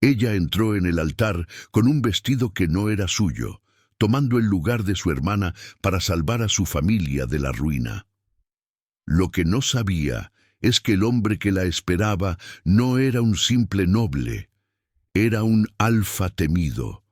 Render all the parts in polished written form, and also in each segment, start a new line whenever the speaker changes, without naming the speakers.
Ella entró en el altar con un vestido que no era suyo, tomando el lugar de su hermana para salvar a su familia de la ruina. Lo que no sabía es que el hombre que la esperaba no era un simple noble, era un alfa temido,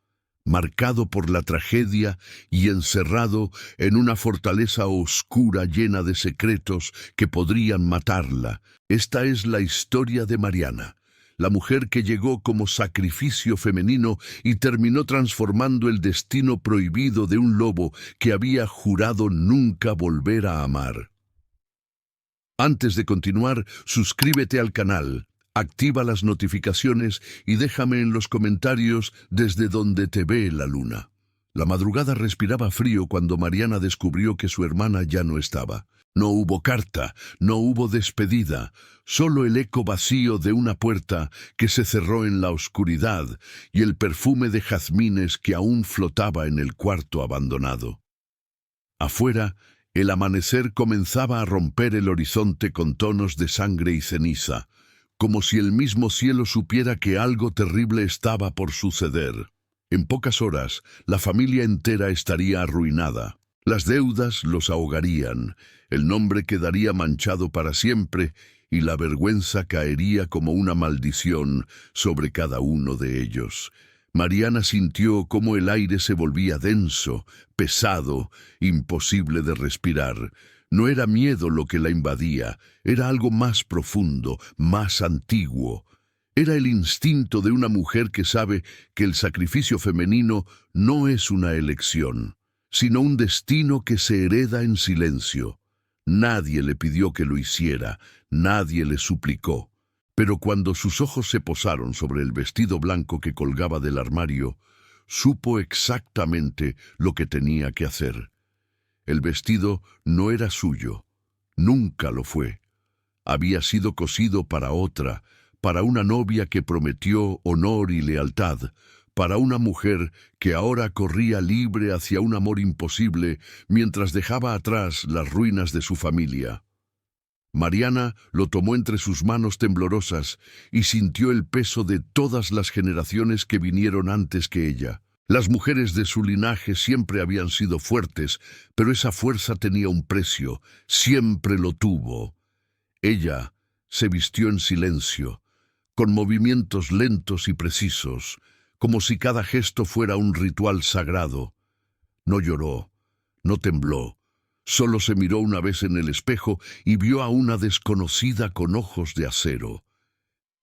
marcado por la tragedia y encerrado en una fortaleza oscura llena de secretos que podrían matarla. Esta es la historia de Mariana, la mujer que llegó como sacrificio femenino y terminó transformando el destino prohibido de un lobo que había jurado nunca volver a amar. Antes de continuar, suscríbete al canal, activa las notificaciones y déjame en los comentarios desde donde te ve la luna. La madrugada respiraba frío cuando Mariana descubrió que su hermana ya no estaba. No hubo carta, no hubo despedida, solo el eco vacío de una puerta que se cerró en la oscuridad y el perfume de jazmines que aún flotaba en el cuarto abandonado. Afuera, el amanecer comenzaba a romper el horizonte con tonos de sangre y ceniza, como si el mismo cielo supiera que algo terrible estaba por suceder. En pocas horas, la familia entera estaría arruinada. Las deudas los ahogarían, el nombre quedaría manchado para siempre y la vergüenza caería como una maldición sobre cada uno de ellos. Mariana sintió cómo el aire se volvía denso, pesado, imposible de respirar. No era miedo lo que la invadía, era algo más profundo, más antiguo. Era el instinto de una mujer que sabe que el sacrificio femenino no es una elección, sino un destino que se hereda en silencio. Nadie le pidió que lo hiciera, nadie le suplicó. Pero cuando sus ojos se posaron sobre el vestido blanco que colgaba del armario, supo exactamente lo que tenía que hacer. El vestido no era suyo, nunca lo fue. Había sido cosido para otra, para una novia que prometió honor y lealtad, para una mujer que ahora corría libre hacia un amor imposible mientras dejaba atrás las ruinas de su familia. Mariana lo tomó entre sus manos temblorosas y sintió el peso de todas las generaciones que vinieron antes que ella. Las mujeres de su linaje siempre habían sido fuertes, pero esa fuerza tenía un precio, siempre lo tuvo. Ella se vistió en silencio, con movimientos lentos y precisos, como si cada gesto fuera un ritual sagrado. No lloró, no tembló. Solo se miró una vez en el espejo y vio a una desconocida con ojos de acero.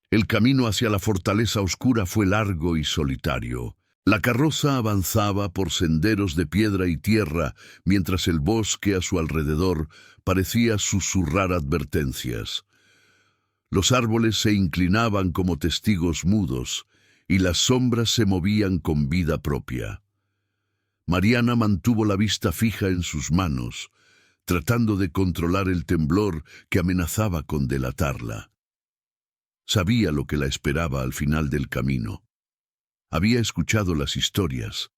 El camino hacia la fortaleza oscura fue largo y solitario. La carroza avanzaba por senderos de piedra y tierra, mientras el bosque a su alrededor parecía susurrar advertencias. Los árboles se inclinaban como testigos mudos, y las sombras se movían con vida propia. Mariana mantuvo la vista fija en sus manos, tratando de controlar el temblor que amenazaba con delatarla. Sabía lo que la esperaba al final del camino. Había escuchado las historias,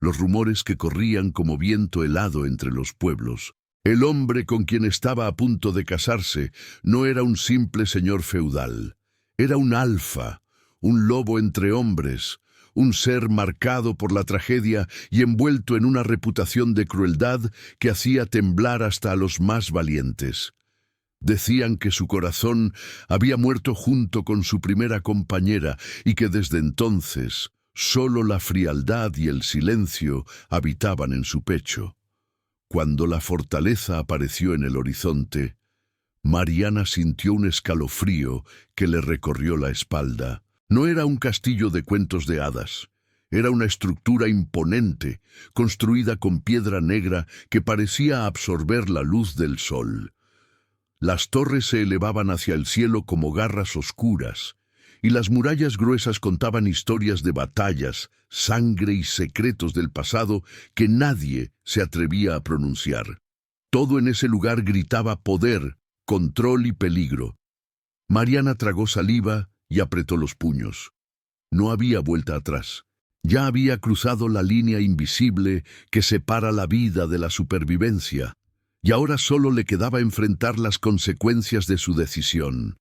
los rumores que corrían como viento helado entre los pueblos. El hombre con quien estaba a punto de casarse no era un simple señor feudal, era un alfa, un lobo entre hombres, un ser marcado por la tragedia y envuelto en una reputación de crueldad que hacía temblar hasta a los más valientes. Decían que su corazón había muerto junto con su primera compañera y que desde entonces solo la frialdad y el silencio habitaban en su pecho. Cuando la fortaleza apareció en el horizonte, Mariana sintió un escalofrío que le recorrió la espalda. No era un castillo de cuentos de hadas. Era una estructura imponente, construida con piedra negra que parecía absorber la luz del sol. Las torres se elevaban hacia el cielo como garras oscuras, y las murallas gruesas contaban historias de batallas, sangre y secretos del pasado que nadie se atrevía a pronunciar. Todo en ese lugar gritaba poder, control y peligro. Mariana tragó saliva y apretó los puños. No había vuelta atrás. Ya había cruzado la línea invisible que separa la vida de la supervivencia, y ahora solo le quedaba enfrentar las consecuencias de su decisión.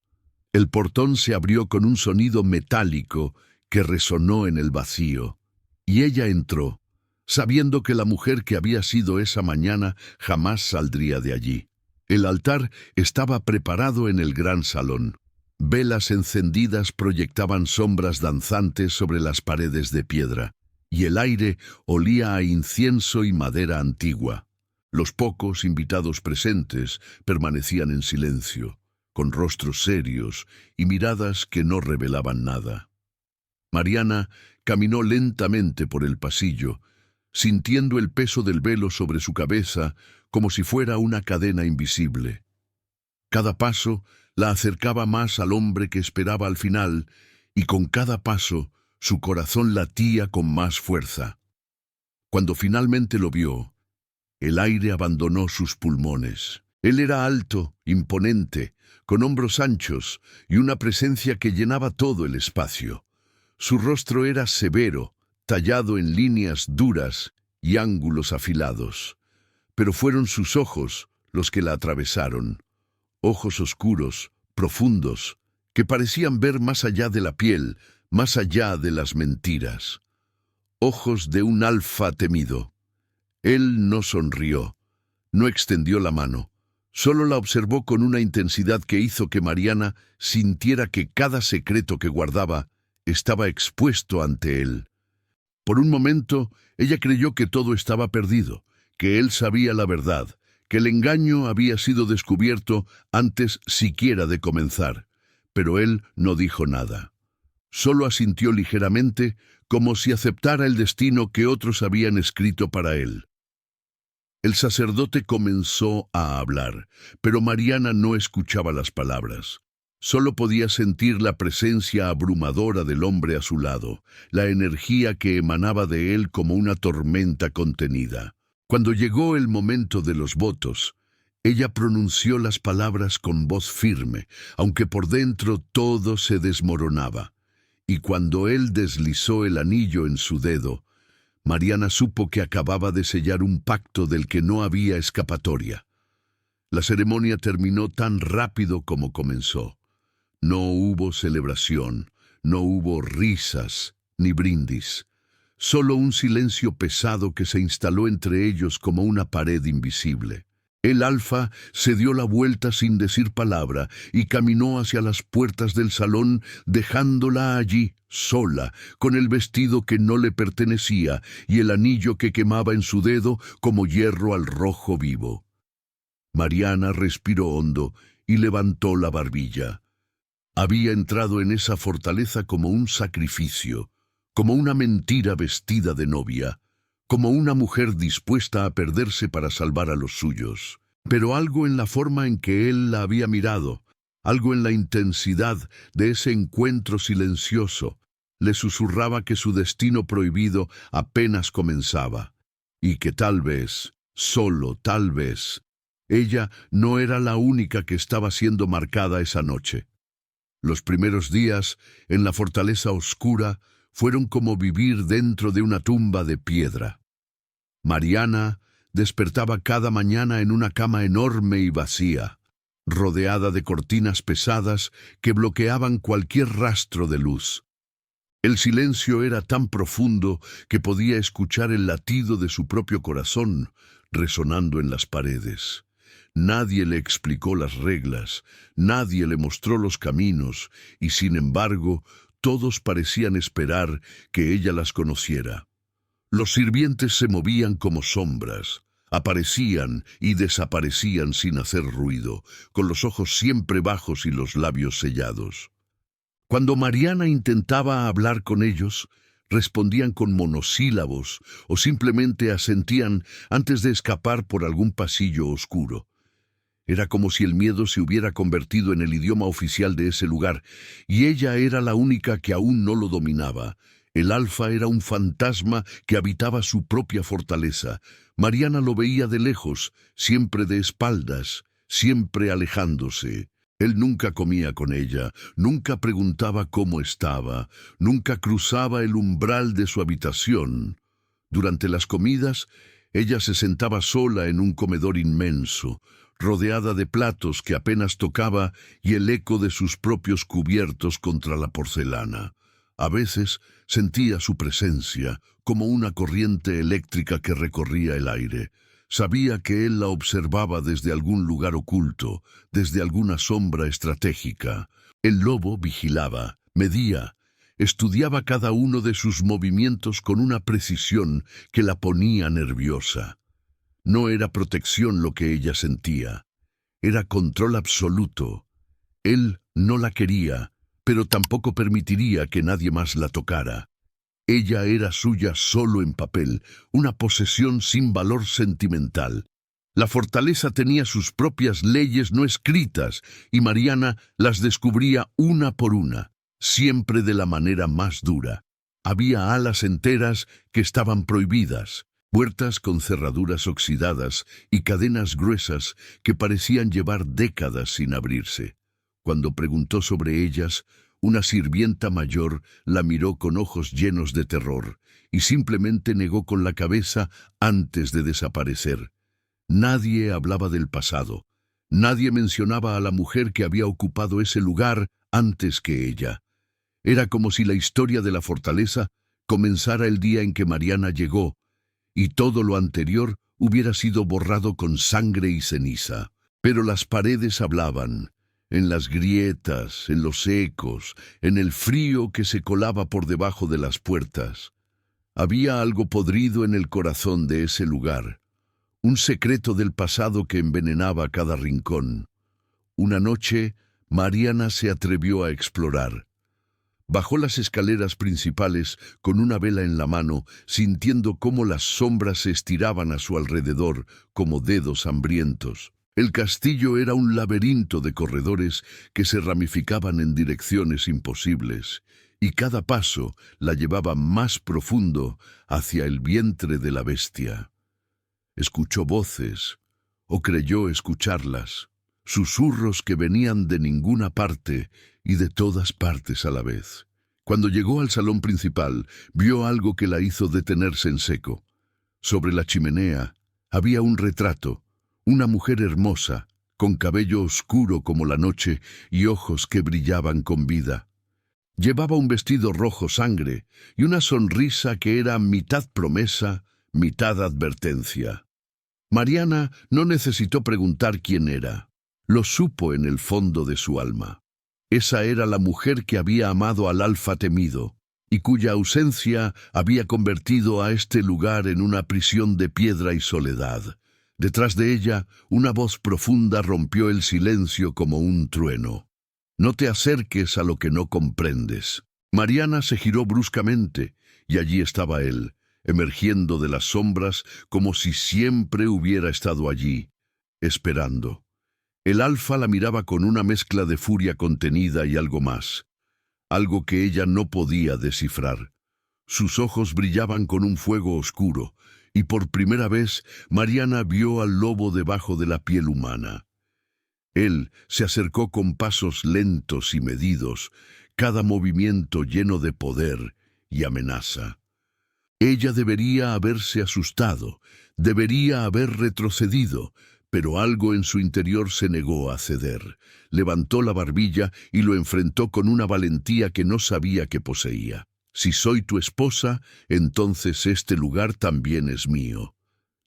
El portón se abrió con un sonido metálico que resonó en el vacío, y ella entró, sabiendo que la mujer que había sido esa mañana jamás saldría de allí. El altar estaba preparado en el gran salón. Velas encendidas proyectaban sombras danzantes sobre las paredes de piedra, y el aire olía a incienso y madera antigua. Los pocos invitados presentes permanecían en silencio, con rostros serios y miradas que no revelaban nada. Mariana caminó lentamente por el pasillo, sintiendo el peso del velo sobre su cabeza como si fuera una cadena invisible. Cada paso la acercaba más al hombre que esperaba al final, y con cada paso su corazón latía con más fuerza. Cuando finalmente lo vio, el aire abandonó sus pulmones. Él era alto, imponente, con hombros anchos y una presencia que llenaba todo el espacio. Su rostro era severo, tallado en líneas duras y ángulos afilados. Pero fueron sus ojos los que la atravesaron. Ojos oscuros, profundos, que parecían ver más allá de la piel, más allá de las mentiras. Ojos de un alfa temido. Él no sonrió, no extendió la mano, solo la observó con una intensidad que hizo que Mariana sintiera que cada secreto que guardaba estaba expuesto ante él. Por un momento, ella creyó que todo estaba perdido, que él sabía la verdad, que el engaño había sido descubierto antes siquiera de comenzar, pero él no dijo nada. Solo asintió ligeramente, como si aceptara el destino que otros habían escrito para él. El sacerdote comenzó a hablar, pero Mariana no escuchaba las palabras. Solo podía sentir la presencia abrumadora del hombre a su lado, la energía que emanaba de él como una tormenta contenida. Cuando llegó el momento de los votos, ella pronunció las palabras con voz firme, aunque por dentro todo se desmoronaba. Y cuando él deslizó el anillo en su dedo, Mariana supo que acababa de sellar un pacto del que no había escapatoria. La ceremonia terminó tan rápido como comenzó. No hubo celebración, no hubo risas ni brindis. Solo un silencio pesado que se instaló entre ellos como una pared invisible. El alfa se dio la vuelta sin decir palabra y caminó hacia las puertas del salón, dejándola allí, sola, con el vestido que no le pertenecía y el anillo que quemaba en su dedo como hierro al rojo vivo. Mariana respiró hondo y levantó la barbilla. Había entrado en esa fortaleza como un sacrificio, como una mentira vestida de novia, como una mujer dispuesta a perderse para salvar a los suyos. Pero algo en la forma en que él la había mirado, algo en la intensidad de ese encuentro silencioso, le susurraba que su destino prohibido apenas comenzaba, y que tal vez, solo tal vez, ella no era la única que estaba siendo marcada esa noche. Los primeros días, en la fortaleza oscura, fueron como vivir dentro de una tumba de piedra. Mariana despertaba cada mañana en una cama enorme y vacía, rodeada de cortinas pesadas que bloqueaban cualquier rastro de luz. El silencio era tan profundo que podía escuchar el latido de su propio corazón resonando en las paredes. Nadie le explicó las reglas, nadie le mostró los caminos, y sin embargo, todos parecían esperar que ella las conociera. Los sirvientes se movían como sombras, aparecían y desaparecían sin hacer ruido, con los ojos siempre bajos y los labios sellados. Cuando Mariana intentaba hablar con ellos, respondían con monosílabos o simplemente asentían antes de escapar por algún pasillo oscuro. Era como si el miedo se hubiera convertido en el idioma oficial de ese lugar, y ella era la única que aún no lo dominaba. El alfa era un fantasma que habitaba su propia fortaleza. Mariana lo veía de lejos, siempre de espaldas, siempre alejándose. Él nunca comía con ella, nunca preguntaba cómo estaba, nunca cruzaba el umbral de su habitación. Durante las comidas, ella se sentaba sola en un comedor inmenso, rodeada de platos que apenas tocaba y el eco de sus propios cubiertos contra la porcelana. A veces sentía su presencia como una corriente eléctrica que recorría el aire. Sabía que él la observaba desde algún lugar oculto, desde alguna sombra estratégica. El lobo vigilaba, medía, estudiaba cada uno de sus movimientos con una precisión que la ponía nerviosa. No era protección lo que ella sentía, era control absoluto. Él no la quería, pero tampoco permitiría que nadie más la tocara. Ella era suya solo en papel, una posesión sin valor sentimental. La fortaleza tenía sus propias leyes no escritas, y Mariana las descubría una por una, siempre de la manera más dura. Había alas enteras que estaban prohibidas, puertas con cerraduras oxidadas y cadenas gruesas que parecían llevar décadas sin abrirse. Cuando preguntó sobre ellas, una sirvienta mayor la miró con ojos llenos de terror y simplemente negó con la cabeza antes de desaparecer. Nadie hablaba del pasado. Nadie mencionaba a la mujer que había ocupado ese lugar antes que ella. Era como si la historia de la fortaleza comenzara el día en que Mariana llegó, y todo lo anterior hubiera sido borrado con sangre y ceniza. Pero las paredes hablaban, en las grietas, en los ecos, en el frío que se colaba por debajo de las puertas. Había algo podrido en el corazón de ese lugar, un secreto del pasado que envenenaba cada rincón. Una noche, Mariana se atrevió a explorar. Bajó las escaleras principales con una vela en la mano, sintiendo cómo las sombras se estiraban a su alrededor como dedos hambrientos. El castillo era un laberinto de corredores que se ramificaban en direcciones imposibles, y cada paso la llevaba más profundo hacia el vientre de la bestia. Escuchó voces, o creyó escucharlas, susurros que venían de ninguna parte y de todas partes a la vez. Cuando llegó al salón principal, vio algo que la hizo detenerse en seco. Sobre la chimenea había un retrato, una mujer hermosa, con cabello oscuro como la noche y ojos que brillaban con vida. Llevaba un vestido rojo sangre y una sonrisa que era mitad promesa, mitad advertencia. Mariana no necesitó preguntar quién era. Lo supo en el fondo de su alma. Esa era la mujer que había amado al Alfa temido, y cuya ausencia había convertido a este lugar en una prisión de piedra y soledad. Detrás de ella, una voz profunda rompió el silencio como un trueno. No te acerques a lo que no comprendes. Mariana se giró bruscamente, y allí estaba él, emergiendo de las sombras como si siempre hubiera estado allí, esperando. El Alfa la miraba con una mezcla de furia contenida y algo más, algo que ella no podía descifrar. Sus ojos brillaban con un fuego oscuro, y por primera vez Mariana vio al lobo debajo de la piel humana. Él se acercó con pasos lentos y medidos, cada movimiento lleno de poder y amenaza. Ella debería haberse asustado, debería haber retrocedido, pero algo en su interior se negó a ceder. Levantó la barbilla y lo enfrentó con una valentía que no sabía que poseía. Si soy tu esposa, entonces este lugar también es mío.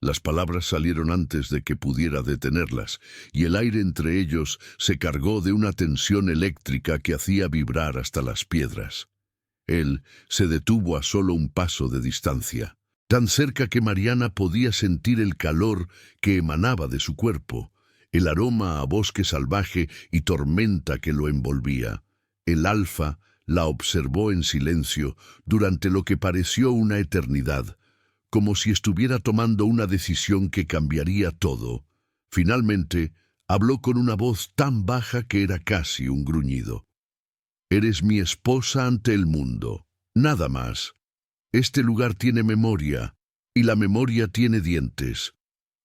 Las palabras salieron antes de que pudiera detenerlas, y el aire entre ellos se cargó de una tensión eléctrica que hacía vibrar hasta las piedras. Él se detuvo a solo un paso de distancia, tan cerca que Mariana podía sentir el calor que emanaba de su cuerpo, el aroma a bosque salvaje y tormenta que lo envolvía. El Alfa la observó en silencio durante lo que pareció una eternidad, como si estuviera tomando una decisión que cambiaría todo. Finalmente, habló con una voz tan baja que era casi un gruñido. Eres mi esposa ante el mundo, nada más. Este lugar tiene memoria, y la memoria tiene dientes.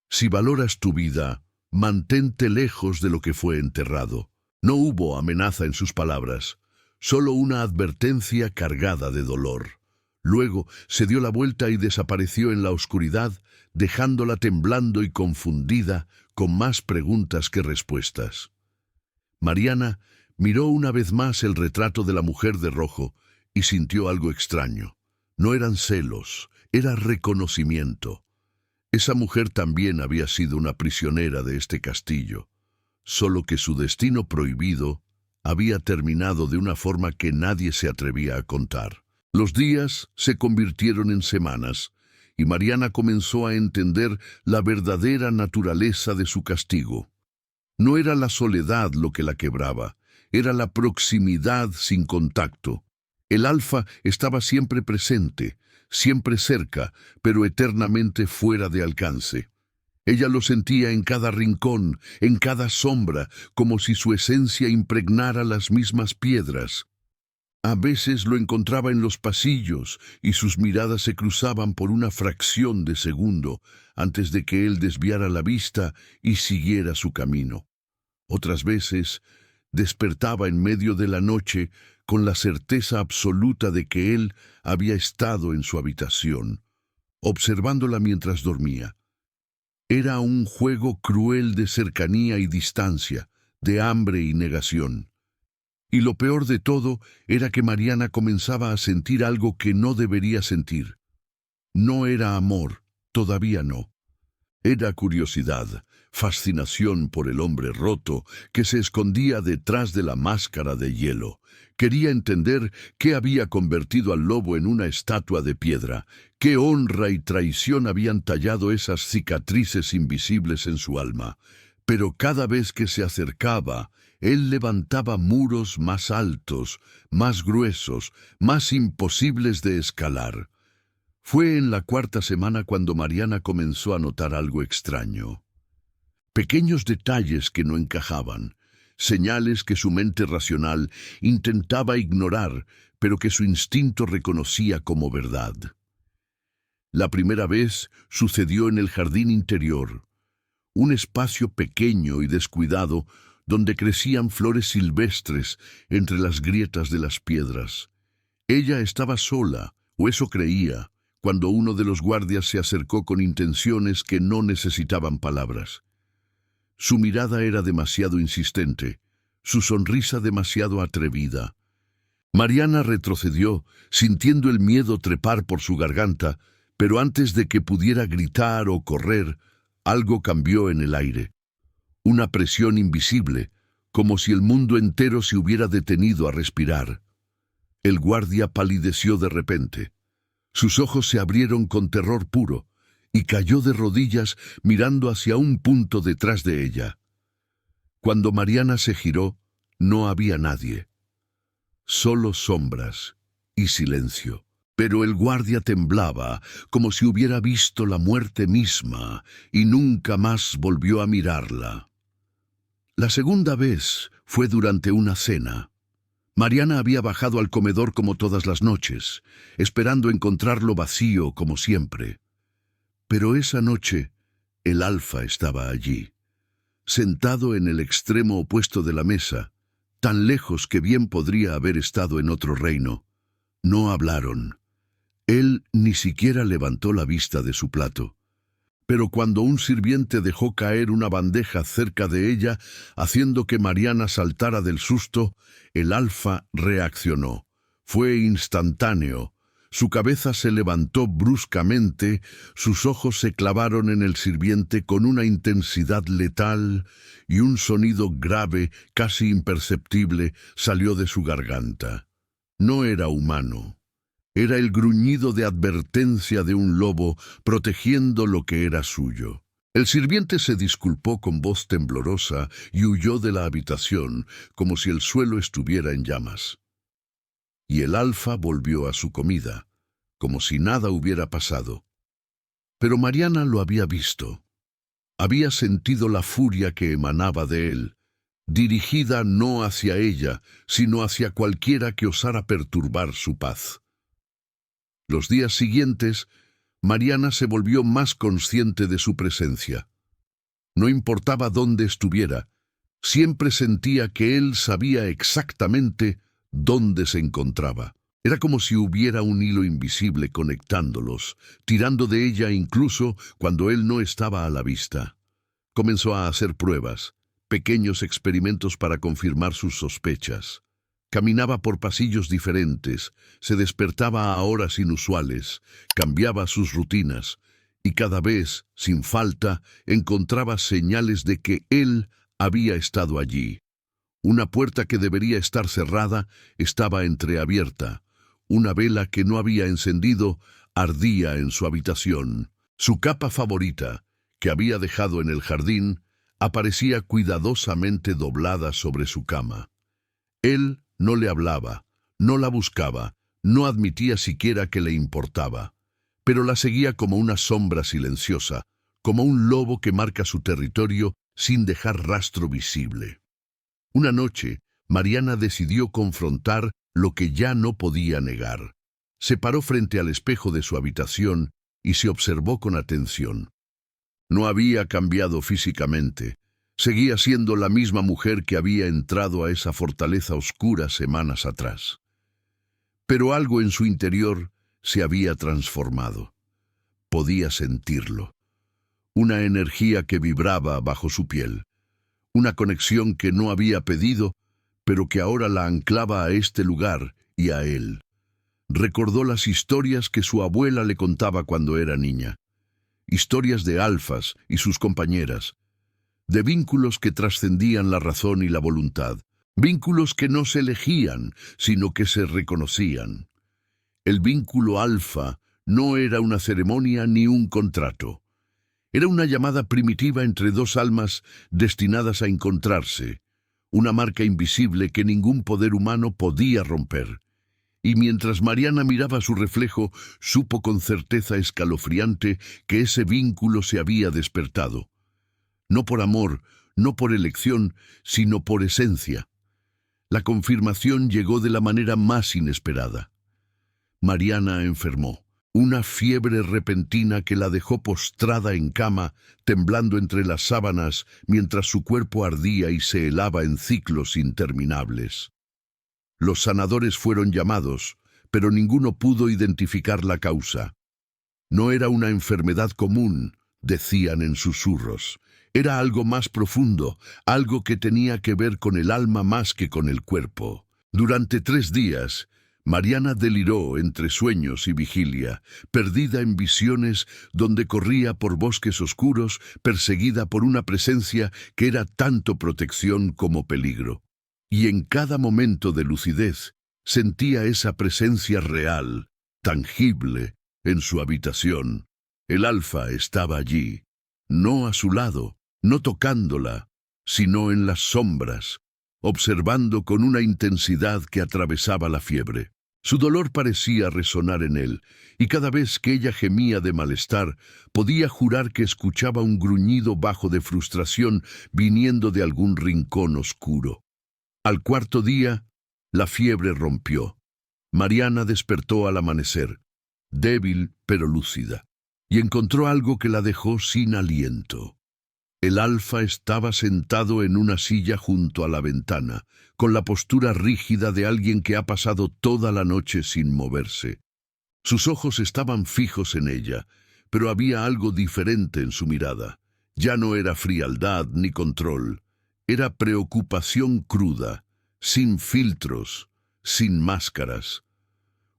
Si valoras tu vida, mantente lejos de lo que fue enterrado. No hubo amenaza en sus palabras, solo una advertencia cargada de dolor. Luego se dio la vuelta y desapareció en la oscuridad, dejándola temblando y confundida, con más preguntas que respuestas. Mariana miró una vez más el retrato de la mujer de rojo y sintió algo extraño. No eran celos, era reconocimiento. Esa mujer también había sido una prisionera de este castillo, solo que su destino prohibido había terminado de una forma que nadie se atrevía a contar. Los días se convirtieron en semanas, y Mariana comenzó a entender la verdadera naturaleza de su castigo. No era la soledad lo que la quebraba, era la proximidad sin contacto. El alfa estaba siempre presente, siempre cerca, pero eternamente fuera de alcance. Ella lo sentía en cada rincón, en cada sombra, como si su esencia impregnara las mismas piedras. A veces lo encontraba en los pasillos y sus miradas se cruzaban por una fracción de segundo antes de que él desviara la vista y siguiera su camino. Otras veces despertaba en medio de la noche con la certeza absoluta de que él había estado en su habitación, observándola mientras dormía. Era un juego cruel de cercanía y distancia, de hambre y negación. Y lo peor de todo era que Mariana comenzaba a sentir algo que no debería sentir. No era amor, todavía no. Era curiosidad, fascinación por el hombre roto que se escondía detrás de la máscara de hielo. Quería entender qué había convertido al lobo en una estatua de piedra, qué honra y traición habían tallado esas cicatrices invisibles en su alma. Pero cada vez que se acercaba, él levantaba muros más altos, más gruesos, más imposibles de escalar. Fue en la cuarta semana cuando Mariana comenzó a notar algo extraño. Pequeños detalles que no encajaban, señales que su mente racional intentaba ignorar, pero que su instinto reconocía como verdad. La primera vez sucedió en el jardín interior, un espacio pequeño y descuidado donde crecían flores silvestres entre las grietas de las piedras. Ella estaba sola, o eso creía, cuando uno de los guardias se acercó con intenciones que no necesitaban palabras. Su mirada era demasiado insistente, su sonrisa demasiado atrevida. Mariana retrocedió, sintiendo el miedo trepar por su garganta, pero antes de que pudiera gritar o correr, algo cambió en el aire. Una presión invisible, como si el mundo entero se hubiera detenido a respirar. El guardia palideció de repente. Sus ojos se abrieron con terror puro, y cayó de rodillas mirando hacia un punto detrás de ella. Cuando Mariana se giró, no había nadie. Solo sombras y silencio. Pero el guardia temblaba, como si hubiera visto la muerte misma, y nunca más volvió a mirarla. La segunda vez fue durante una cena. Mariana había bajado al comedor como todas las noches, esperando encontrarlo vacío como siempre. Pero esa noche, el alfa estaba allí, sentado en el extremo opuesto de la mesa, tan lejos que bien podría haber estado en otro reino. No hablaron. Él ni siquiera levantó la vista de su plato. Pero cuando un sirviente dejó caer una bandeja cerca de ella, haciendo que Mariana saltara del susto, el alfa reaccionó. Fue instantáneo. Su cabeza se levantó bruscamente, sus ojos se clavaron en el sirviente con una intensidad letal, y un sonido grave, casi imperceptible, salió de su garganta. No era humano. Era el gruñido de advertencia de un lobo protegiendo lo que era suyo. El sirviente se disculpó con voz temblorosa y huyó de la habitación, como si el suelo estuviera en llamas. Y el alfa volvió a su comida, como si nada hubiera pasado. Pero Mariana lo había visto. Había sentido la furia que emanaba de él, dirigida no hacia ella, sino hacia cualquiera que osara perturbar su paz. Los días siguientes, Mariana se volvió más consciente de su presencia. No importaba dónde estuviera, siempre sentía que él sabía exactamente dónde se encontraba. Era como si hubiera un hilo invisible conectándolos, tirando de ella incluso cuando él no estaba a la vista. Comenzó a hacer pruebas, pequeños experimentos para confirmar sus sospechas. Caminaba por pasillos diferentes, se despertaba a horas inusuales, cambiaba sus rutinas, y cada vez, sin falta, encontraba señales de que él había estado allí. Una puerta que debería estar cerrada estaba entreabierta. Una vela que no había encendido ardía en su habitación. Su capa favorita, que había dejado en el jardín, aparecía cuidadosamente doblada sobre su cama. Él no le hablaba, no la buscaba, no admitía siquiera que le importaba, pero la seguía como una sombra silenciosa, como un lobo que marca su territorio sin dejar rastro visible. Una noche, Mariana decidió confrontar lo que ya no podía negar. Se paró frente al espejo de su habitación y se observó con atención. No había cambiado físicamente. Seguía siendo la misma mujer que había entrado a esa fortaleza oscura semanas atrás. Pero algo en su interior se había transformado. Podía sentirlo. Una energía que vibraba bajo su piel. Una conexión que no había pedido, pero que ahora la anclaba a este lugar y a él. Recordó las historias que su abuela le contaba cuando era niña. Historias de alfas y sus compañeras, de vínculos que trascendían la razón y la voluntad, vínculos que no se elegían, sino que se reconocían. El vínculo alfa no era una ceremonia ni un contrato. Era una llamada primitiva entre dos almas destinadas a encontrarse, una marca invisible que ningún poder humano podía romper. Y mientras Mariana miraba su reflejo, supo con certeza escalofriante que ese vínculo se había despertado. No por amor, no por elección, sino por esencia. La confirmación llegó de la manera más inesperada. Mariana enfermó. Una fiebre repentina que la dejó postrada en cama, temblando entre las sábanas, mientras su cuerpo ardía y se helaba en ciclos interminables. Los sanadores fueron llamados, pero ninguno pudo identificar la causa. No era una enfermedad común, decían en susurros. Era algo más profundo, algo que tenía que ver con el alma más que con el cuerpo. Durante 3 días, Mariana deliró entre sueños y vigilia, perdida en visiones donde corría por bosques oscuros, perseguida por una presencia que era tanto protección como peligro. Y en cada momento de lucidez sentía esa presencia real, tangible, en su habitación. El alfa estaba allí, no a su lado, no tocándola, sino en las sombras, observando con una intensidad que atravesaba la fiebre. Su dolor parecía resonar en él, y cada vez que ella gemía de malestar, podía jurar que escuchaba un gruñido bajo de frustración viniendo de algún rincón oscuro. Al 4.º día, la fiebre rompió. Mariana despertó al amanecer, débil pero lúcida, y encontró algo que la dejó sin aliento. El alfa estaba sentado en una silla junto a la ventana, con la postura rígida de alguien que ha pasado toda la noche sin moverse. Sus ojos estaban fijos en ella, pero había algo diferente en su mirada. Ya no era frialdad ni control, era preocupación cruda, sin filtros, sin máscaras.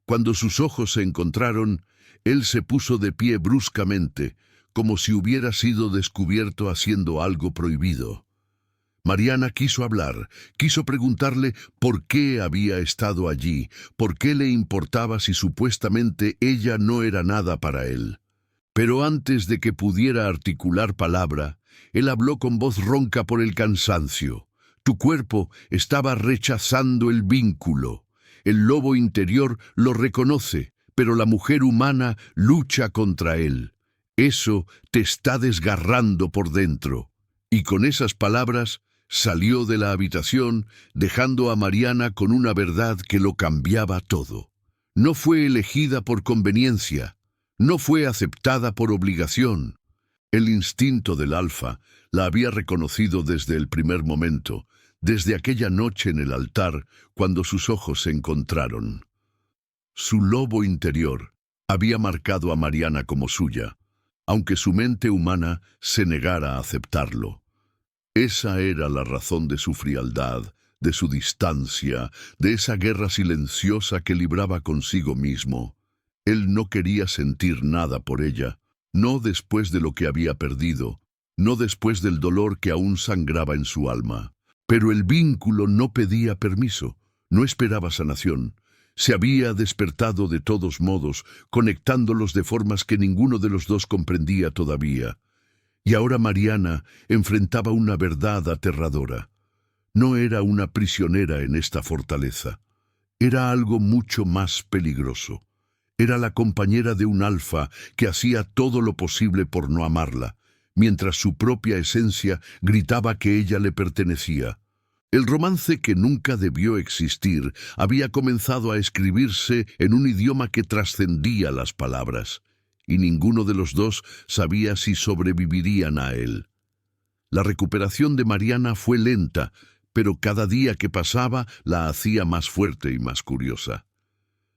Cuando sus ojos se encontraron, él se puso de pie bruscamente, como si hubiera sido descubierto haciendo algo prohibido. Mariana quiso hablar, quiso preguntarle por qué había estado allí, por qué le importaba si supuestamente ella no era nada para él. Pero antes de que pudiera articular palabra, él habló con voz ronca por el cansancio. Tu cuerpo estaba rechazando el vínculo. El lobo interior lo reconoce, pero la mujer humana lucha contra él. Eso te está desgarrando por dentro. Y con esas palabras salió de la habitación, dejando a Mariana con una verdad que lo cambiaba todo. No fue elegida por conveniencia, no fue aceptada por obligación. El instinto del alfa la había reconocido desde el primer momento, desde aquella noche en el altar, cuando sus ojos se encontraron. Su lobo interior había marcado a Mariana como suya, aunque su mente humana se negara a aceptarlo. Esa era la razón de su frialdad, de su distancia, de esa guerra silenciosa que libraba consigo mismo. Él no quería sentir nada por ella, no después de lo que había perdido, no después del dolor que aún sangraba en su alma. Pero el vínculo no pedía permiso, no esperaba sanación. Se había despertado de todos modos, conectándolos de formas que ninguno de los dos comprendía todavía. Y ahora Mariana enfrentaba una verdad aterradora. No era una prisionera en esta fortaleza. Era algo mucho más peligroso. Era la compañera de un alfa que hacía todo lo posible por no amarla, mientras su propia esencia gritaba que ella le pertenecía. El romance que nunca debió existir había comenzado a escribirse en un idioma que trascendía las palabras, y ninguno de los dos sabía si sobrevivirían a él. La recuperación de Mariana fue lenta, pero cada día que pasaba la hacía más fuerte y más curiosa.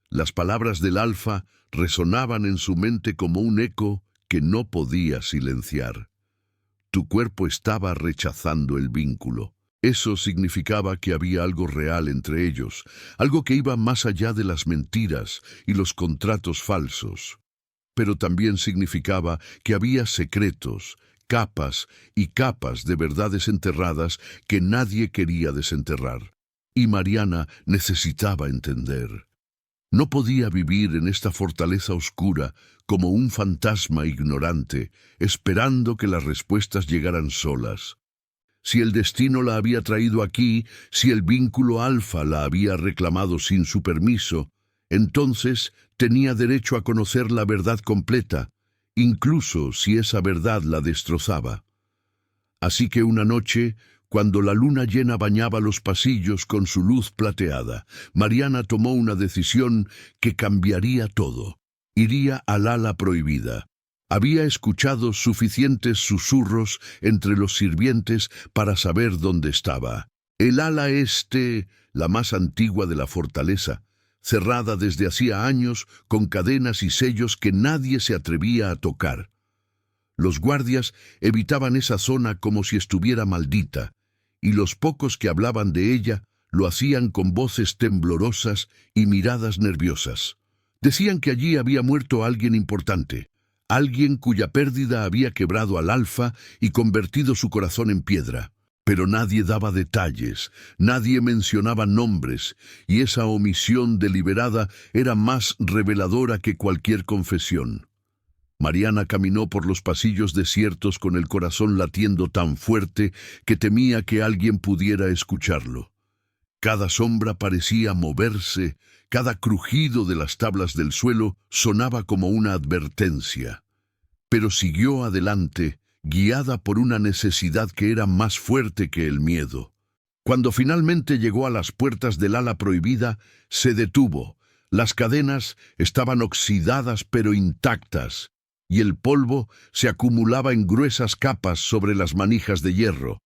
Las palabras del alfa resonaban en su mente como un eco que no podía silenciar. Tu cuerpo estaba rechazando el vínculo. Eso significaba que había algo real entre ellos, algo que iba más allá de las mentiras y los contratos falsos. Pero también significaba que había secretos, capas y capas de verdades enterradas que nadie quería desenterrar. Y Mariana necesitaba entender. No podía vivir en esta fortaleza oscura como un fantasma ignorante, esperando que las respuestas llegaran solas. Si el destino la había traído aquí, si el vínculo alfa la había reclamado sin su permiso, entonces tenía derecho a conocer la verdad completa, incluso si esa verdad la destrozaba. Así que una noche, cuando la luna llena bañaba los pasillos con su luz plateada, Mariana tomó una decisión que cambiaría todo. Iría al ala prohibida. Había escuchado suficientes susurros entre los sirvientes para saber dónde estaba. El ala este, la más antigua de la fortaleza, cerrada desde hacía años con cadenas y sellos que nadie se atrevía a tocar. Los guardias evitaban esa zona como si estuviera maldita, y los pocos que hablaban de ella lo hacían con voces temblorosas y miradas nerviosas. Decían que allí había muerto alguien importante, alguien cuya pérdida había quebrado al alfa y convertido su corazón en piedra. Pero nadie daba detalles, nadie mencionaba nombres, y esa omisión deliberada era más reveladora que cualquier confesión. Mariana caminó por los pasillos desiertos con el corazón latiendo tan fuerte que temía que alguien pudiera escucharlo. Cada sombra parecía moverse, cada crujido de las tablas del suelo sonaba como una advertencia. Pero siguió adelante, guiada por una necesidad que era más fuerte que el miedo. Cuando finalmente llegó a las puertas del ala prohibida, se detuvo. Las cadenas estaban oxidadas pero intactas, y el polvo se acumulaba en gruesas capas sobre las manijas de hierro.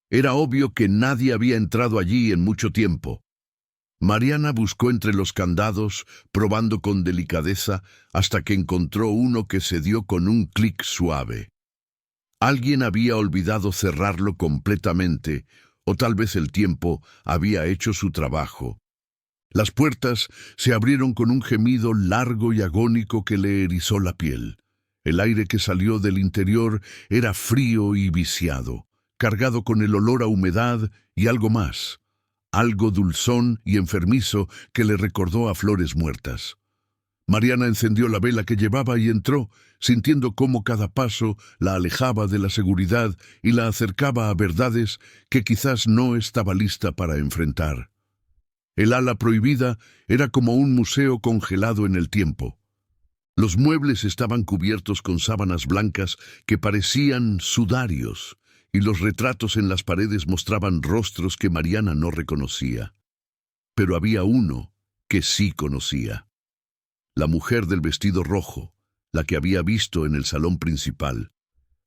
Era obvio que nadie había entrado allí en mucho tiempo. Mariana buscó entre los candados, probando con delicadeza, hasta que encontró uno que cedió con un clic suave. Alguien había olvidado cerrarlo completamente, o tal vez el tiempo había hecho su trabajo. Las puertas se abrieron con un gemido largo y agónico que le erizó la piel. El aire que salió del interior era frío y viciado, cargado con el olor a humedad y algo más, algo dulzón y enfermizo que le recordó a flores muertas. Mariana encendió la vela que llevaba y entró, sintiendo cómo cada paso la alejaba de la seguridad y la acercaba a verdades que quizás no estaba lista para enfrentar. El ala prohibida era como un museo congelado en el tiempo. Los muebles estaban cubiertos con sábanas blancas que parecían sudarios, y los retratos en las paredes mostraban rostros que Mariana no reconocía. Pero había uno que sí conocía. La mujer del vestido rojo, la que había visto en el salón principal.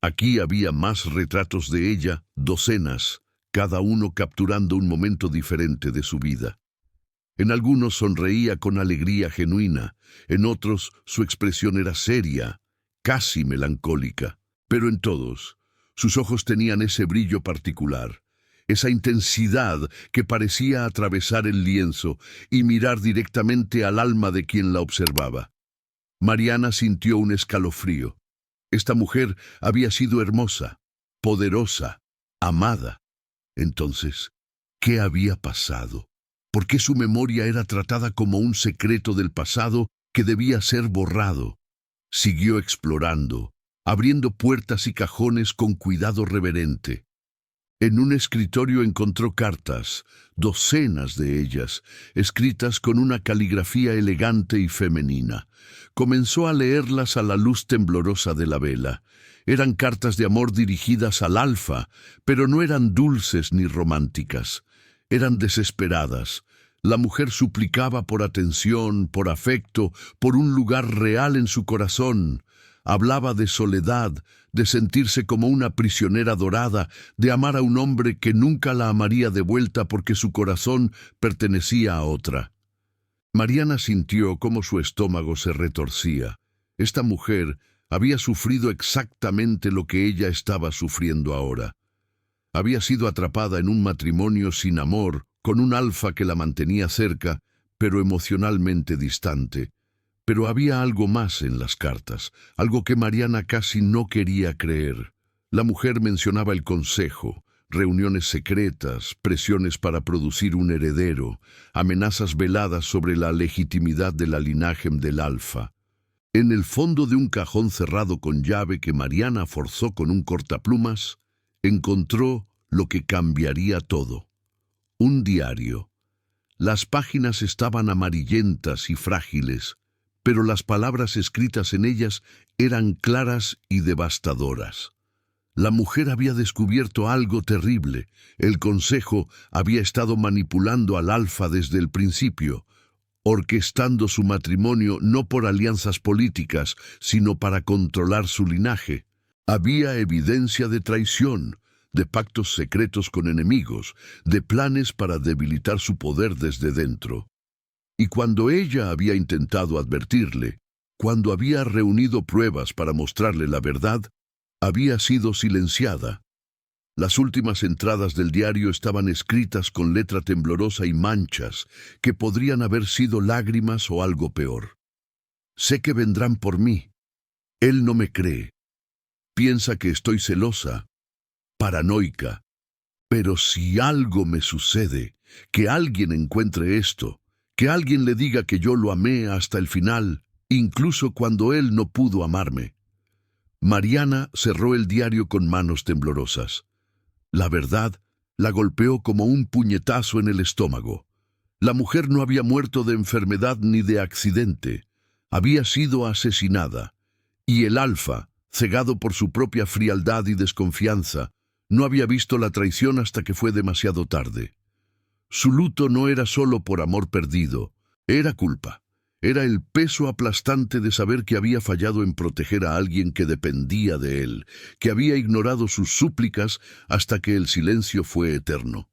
Aquí había más retratos de ella, docenas, cada uno capturando un momento diferente de su vida. En algunos sonreía con alegría genuina, en otros su expresión era seria, casi melancólica, pero en todos sus ojos tenían ese brillo particular, esa intensidad que parecía atravesar el lienzo y mirar directamente al alma de quien la observaba. Mariana sintió un escalofrío. Esta mujer había sido hermosa, poderosa, amada. Entonces, ¿qué había pasado? ¿Por qué su memoria era tratada como un secreto del pasado que debía ser borrado? Siguió explorando, abriendo puertas y cajones con cuidado reverente. En un escritorio encontró cartas, docenas de ellas, escritas con una caligrafía elegante y femenina. Comenzó a leerlas a la luz temblorosa de la vela. Eran cartas de amor dirigidas al Alfa, pero no eran dulces ni románticas. Eran desesperadas. La mujer suplicaba por atención, por afecto, por un lugar real en su corazón. Hablaba de soledad, de sentirse como una prisionera dorada, de amar a un hombre que nunca la amaría de vuelta porque su corazón pertenecía a otra. Mariana sintió cómo su estómago se retorcía. Esta mujer había sufrido exactamente lo que ella estaba sufriendo ahora. Había sido atrapada en un matrimonio sin amor, con un Alfa que la mantenía cerca, pero emocionalmente distante. Pero había algo más en las cartas, algo que Mariana casi no quería creer. La mujer mencionaba el consejo, reuniones secretas, presiones para producir un heredero, amenazas veladas sobre la legitimidad de la linaje del Alfa. En el fondo de un cajón cerrado con llave que Mariana forzó con un cortaplumas, encontró lo que cambiaría todo. Un diario. Las páginas estaban amarillentas y frágiles, pero las palabras escritas en ellas eran claras y devastadoras. La mujer había descubierto algo terrible. El consejo había estado manipulando al Alfa desde el principio, orquestando su matrimonio no por alianzas políticas, sino para controlar su linaje. Había evidencia de traición, de pactos secretos con enemigos, de planes para debilitar su poder desde dentro. Y cuando ella había intentado advertirle, cuando había reunido pruebas para mostrarle la verdad, había sido silenciada. Las últimas entradas del diario estaban escritas con letra temblorosa y manchas, que podrían haber sido lágrimas o algo peor. Sé que vendrán por mí. Él no me cree. Piensa que estoy celosa, paranoica. Pero si algo me sucede, que alguien encuentre esto, que alguien le diga que yo lo amé hasta el final, incluso cuando él no pudo amarme. Mariana cerró el diario con manos temblorosas. La verdad la golpeó como un puñetazo en el estómago. La mujer no había muerto de enfermedad ni de accidente. Había sido asesinada. Y el Alfa, cegado por su propia frialdad y desconfianza, no había visto la traición hasta que fue demasiado tarde. Su luto no era solo por amor perdido, era culpa. Era el peso aplastante de saber que había fallado en proteger a alguien que dependía de él, que había ignorado sus súplicas hasta que el silencio fue eterno.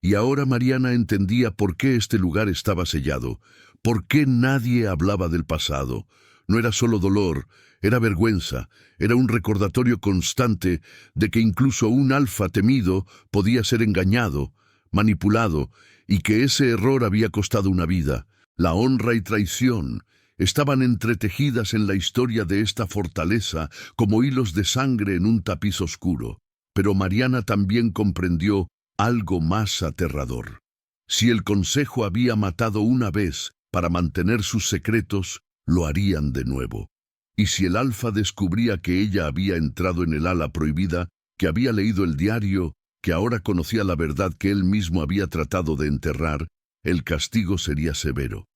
Y ahora Mariana entendía por qué este lugar estaba sellado, por qué nadie hablaba del pasado. No era solo dolor, era vergüenza, era un recordatorio constante de que incluso un Alfa temido podía ser engañado, manipulado, y que ese error había costado una vida. La honra y traición estaban entretejidas en la historia de esta fortaleza como hilos de sangre en un tapiz oscuro. Pero Mariana también comprendió algo más aterrador. Si el consejo había matado una vez para mantener sus secretos, lo harían de nuevo. Y si el Alfa descubría que ella había entrado en el ala prohibida, que había leído el diario, que ahora conocía la verdad que él mismo había tratado de enterrar, el castigo sería severo.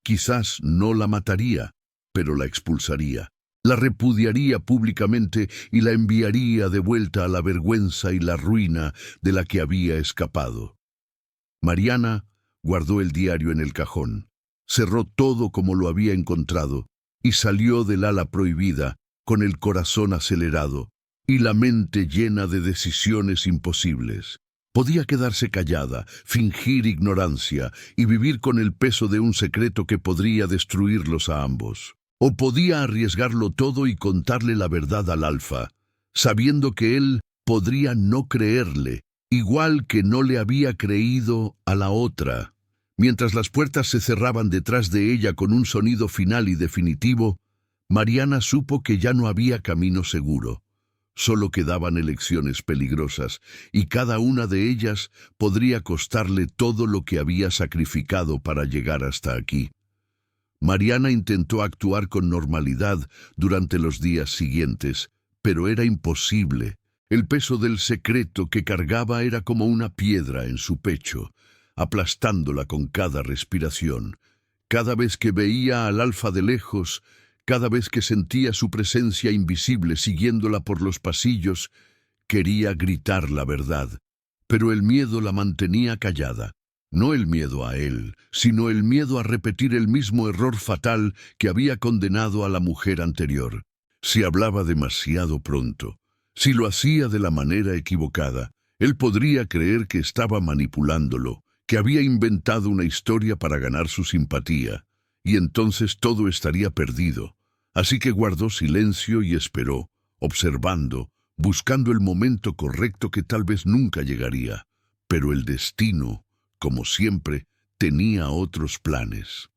Quizás no la mataría, pero la expulsaría. La repudiaría públicamente y la enviaría de vuelta a la vergüenza y la ruina de la que había escapado. Mariana guardó el diario en el cajón, cerró todo como lo había encontrado y salió del ala prohibida con el corazón acelerado y la mente llena de decisiones imposibles. Podía quedarse callada, fingir ignorancia y vivir con el peso de un secreto que podría destruirlos a ambos. O podía arriesgarlo todo y contarle la verdad al Alfa, sabiendo que él podría no creerle, igual que no le había creído a la otra. Mientras las puertas se cerraban detrás de ella con un sonido final y definitivo, Mariana supo que ya no había camino seguro. Solo quedaban elecciones peligrosas, y cada una de ellas podría costarle todo lo que había sacrificado para llegar hasta aquí. Mariana intentó actuar con normalidad durante los días siguientes, pero era imposible. El peso del secreto que cargaba era como una piedra en su pecho, aplastándola con cada respiración. Cada vez que veía al Alfa de lejos, cada vez que sentía su presencia invisible siguiéndola por los pasillos, quería gritar la verdad. Pero el miedo la mantenía callada. No el miedo a él, sino el miedo a repetir el mismo error fatal que había condenado a la mujer anterior. Si hablaba demasiado pronto, si lo hacía de la manera equivocada, él podría creer que estaba manipulándolo, que había inventado una historia para ganar su simpatía, y entonces todo estaría perdido. Así que guardó silencio y esperó, observando, buscando el momento correcto que tal vez nunca llegaría. Pero el destino, como siempre, tenía otros planes.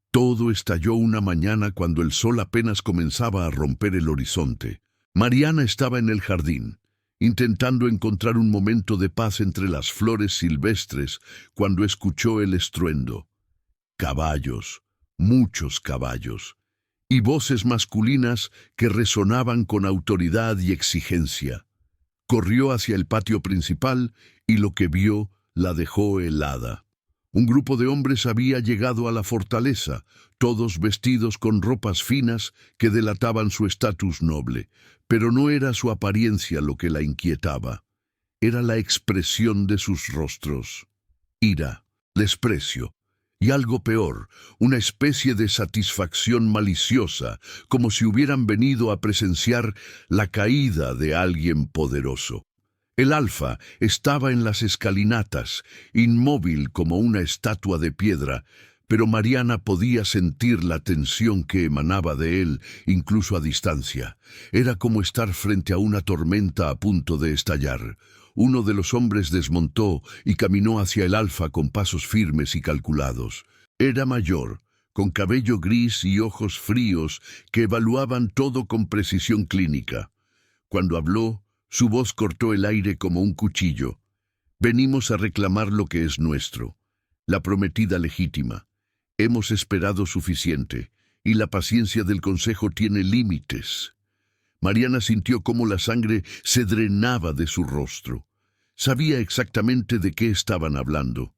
Todo estalló una mañana cuando el sol apenas comenzaba a romper el horizonte. Mariana estaba en el jardín, intentando encontrar un momento de paz entre las flores silvestres, cuando escuchó el estruendo. Caballos, muchos caballos, y voces masculinas que resonaban con autoridad y exigencia. Corrió hacia el patio principal y lo que vio la dejó helada. Un grupo de hombres había llegado a la fortaleza, todos vestidos con ropas finas que delataban su estatus noble, pero no era su apariencia lo que la inquietaba. Era la expresión de sus rostros. Ira, desprecio, y algo peor, una especie de satisfacción maliciosa, como si hubieran venido a presenciar la caída de alguien poderoso. El Alfa estaba en las escalinatas, inmóvil como una estatua de piedra, pero Mariana podía sentir la tensión que emanaba de él, incluso a distancia. Era como estar frente a una tormenta a punto de estallar. Uno de los hombres desmontó y caminó hacia el Alfa con pasos firmes y calculados. Era mayor, con cabello gris y ojos fríos que evaluaban todo con precisión clínica. Cuando habló, su voz cortó el aire como un cuchillo. Venimos a reclamar lo que es nuestro, la prometida legítima. Hemos esperado suficiente, y la paciencia del Consejo tiene límites. Mariana sintió cómo la sangre se drenaba de su rostro. Sabía exactamente de qué estaban hablando.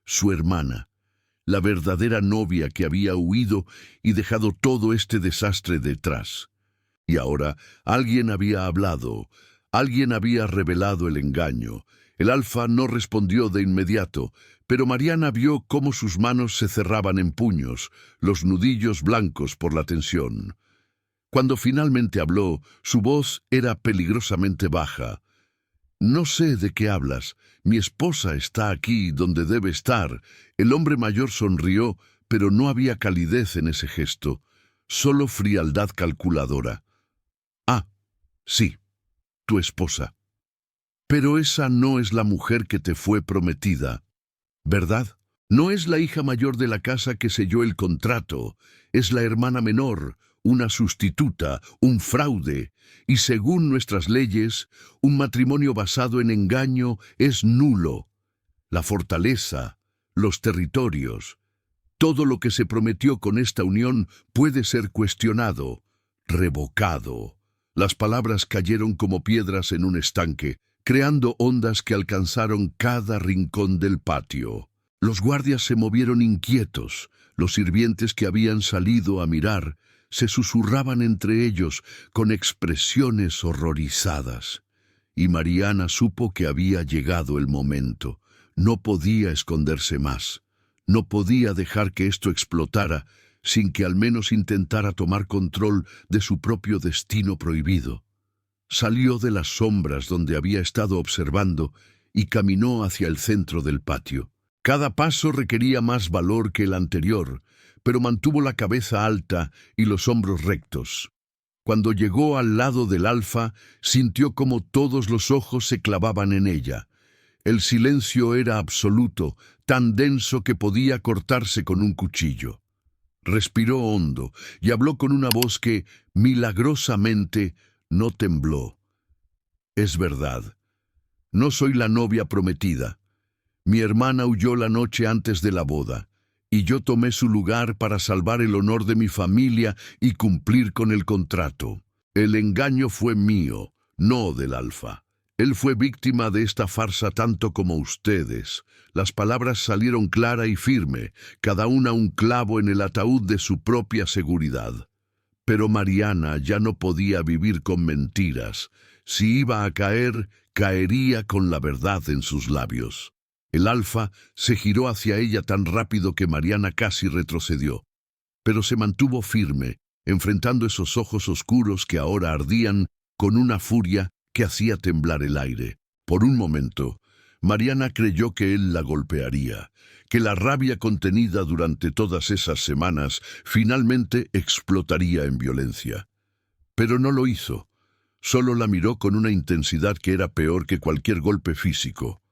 Su hermana, la verdadera novia que había huido y dejado todo este desastre detrás. Y ahora alguien había hablado, alguien había revelado el engaño. El Alfa no respondió de inmediato, pero Mariana vio cómo sus manos se cerraban en puños, los nudillos blancos por la tensión. Cuando finalmente habló, su voz era peligrosamente baja. «No sé de qué hablas. Mi esposa está aquí donde debe estar». El hombre mayor sonrió, pero no había calidez en ese gesto, solo frialdad calculadora. «Ah, sí, tu esposa. Pero esa no es la mujer que te fue prometida, ¿verdad? No es la hija mayor de la casa que selló el contrato, es la hermana menor, una sustituta, un fraude, y según nuestras leyes, un matrimonio basado en engaño es nulo. La fortaleza, los territorios, todo lo que se prometió con esta unión puede ser cuestionado, revocado». Las palabras cayeron como piedras en un estanque, creando ondas que alcanzaron cada rincón del patio. Los guardias se movieron inquietos, los sirvientes que habían salido a mirar se susurraban entre ellos con expresiones horrorizadas. Y Mariana supo que había llegado el momento. No podía esconderse más. No podía dejar que esto explotara sin que al menos intentara tomar control de su propio destino prohibido. Salió de las sombras donde había estado observando y caminó hacia el centro del patio. Cada paso requería más valor que el anterior, pero mantuvo la cabeza alta y los hombros rectos. Cuando llegó al lado del Alfa, sintió como todos los ojos se clavaban en ella. El silencio era absoluto, tan denso que podía cortarse con un cuchillo. Respiró hondo y habló con una voz que, milagrosamente, no tembló. Es verdad. No soy la novia prometida. Mi hermana huyó la noche antes de la boda, y yo tomé su lugar para salvar el honor de mi familia y cumplir con el contrato. El engaño fue mío, no del Alfa. Él fue víctima de esta farsa tanto como ustedes. Las palabras salieron clara y firme, cada una un clavo en el ataúd de su propia seguridad. Pero Mariana ya no podía vivir con mentiras. Si iba a caer, caería con la verdad en sus labios. El Alfa se giró hacia ella tan rápido que Mariana casi retrocedió, pero se mantuvo firme, enfrentando esos ojos oscuros que ahora ardían con una furia que hacía temblar el aire. Por un momento, Mariana creyó que él la golpearía, que la rabia contenida durante todas esas semanas finalmente explotaría en violencia. Pero no lo hizo. Solo la miró con una intensidad que era peor que cualquier golpe físico.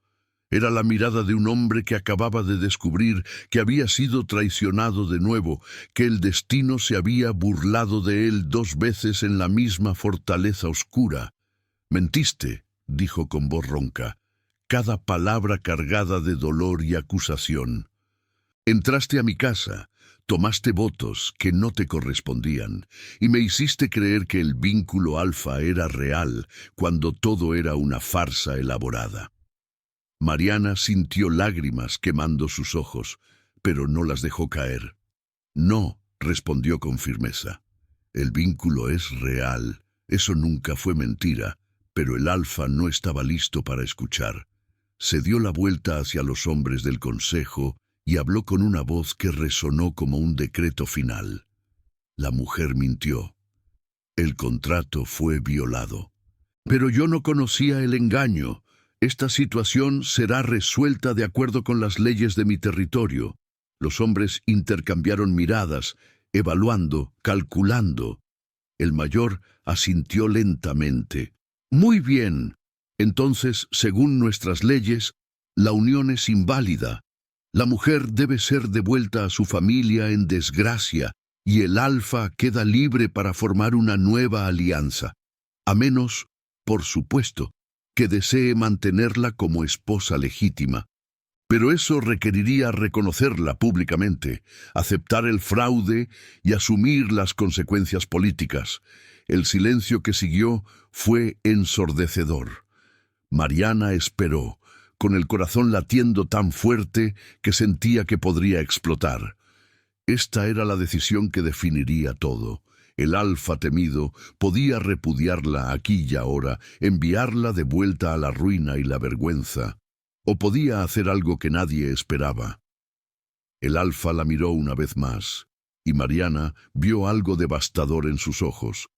Era la mirada de un hombre que acababa de descubrir que había sido traicionado de nuevo, que el destino se había burlado de él 2 veces en la misma fortaleza oscura. «Mentiste», dijo con voz ronca, cada palabra cargada de dolor y acusación. «Entraste a mi casa, tomaste votos que no te correspondían, y me hiciste creer que el vínculo Alfa era real, cuando todo era una farsa elaborada». Mariana sintió lágrimas quemando sus ojos, pero no las dejó caer. «No», respondió con firmeza. «El vínculo es real, eso nunca fue mentira», pero el Alfa no estaba listo para escuchar. Se dio la vuelta hacia los hombres del consejo y habló con una voz que resonó como un decreto final. La mujer mintió. El contrato fue violado. «Pero yo no conocía el engaño. Esta situación será resuelta de acuerdo con las leyes de mi territorio». Los hombres intercambiaron miradas, evaluando, calculando. El mayor asintió lentamente. «Muy bien. Entonces, según nuestras leyes, la unión es inválida. La mujer debe ser devuelta a su familia en desgracia y el Alfa queda libre para formar una nueva alianza. A menos, por supuesto, que desee mantenerla como esposa legítima. Pero eso requeriría reconocerla públicamente, aceptar el fraude y asumir las consecuencias políticas». El silencio que siguió fue ensordecedor. Mariana esperó, con el corazón latiendo tan fuerte que sentía que podría explotar. Esta era la decisión que definiría todo. El Alfa temido podía repudiarla aquí y ahora, enviarla de vuelta a la ruina y la vergüenza, o podía hacer algo que nadie esperaba. El Alfa la miró una vez más, y Mariana vio algo devastador en sus ojos.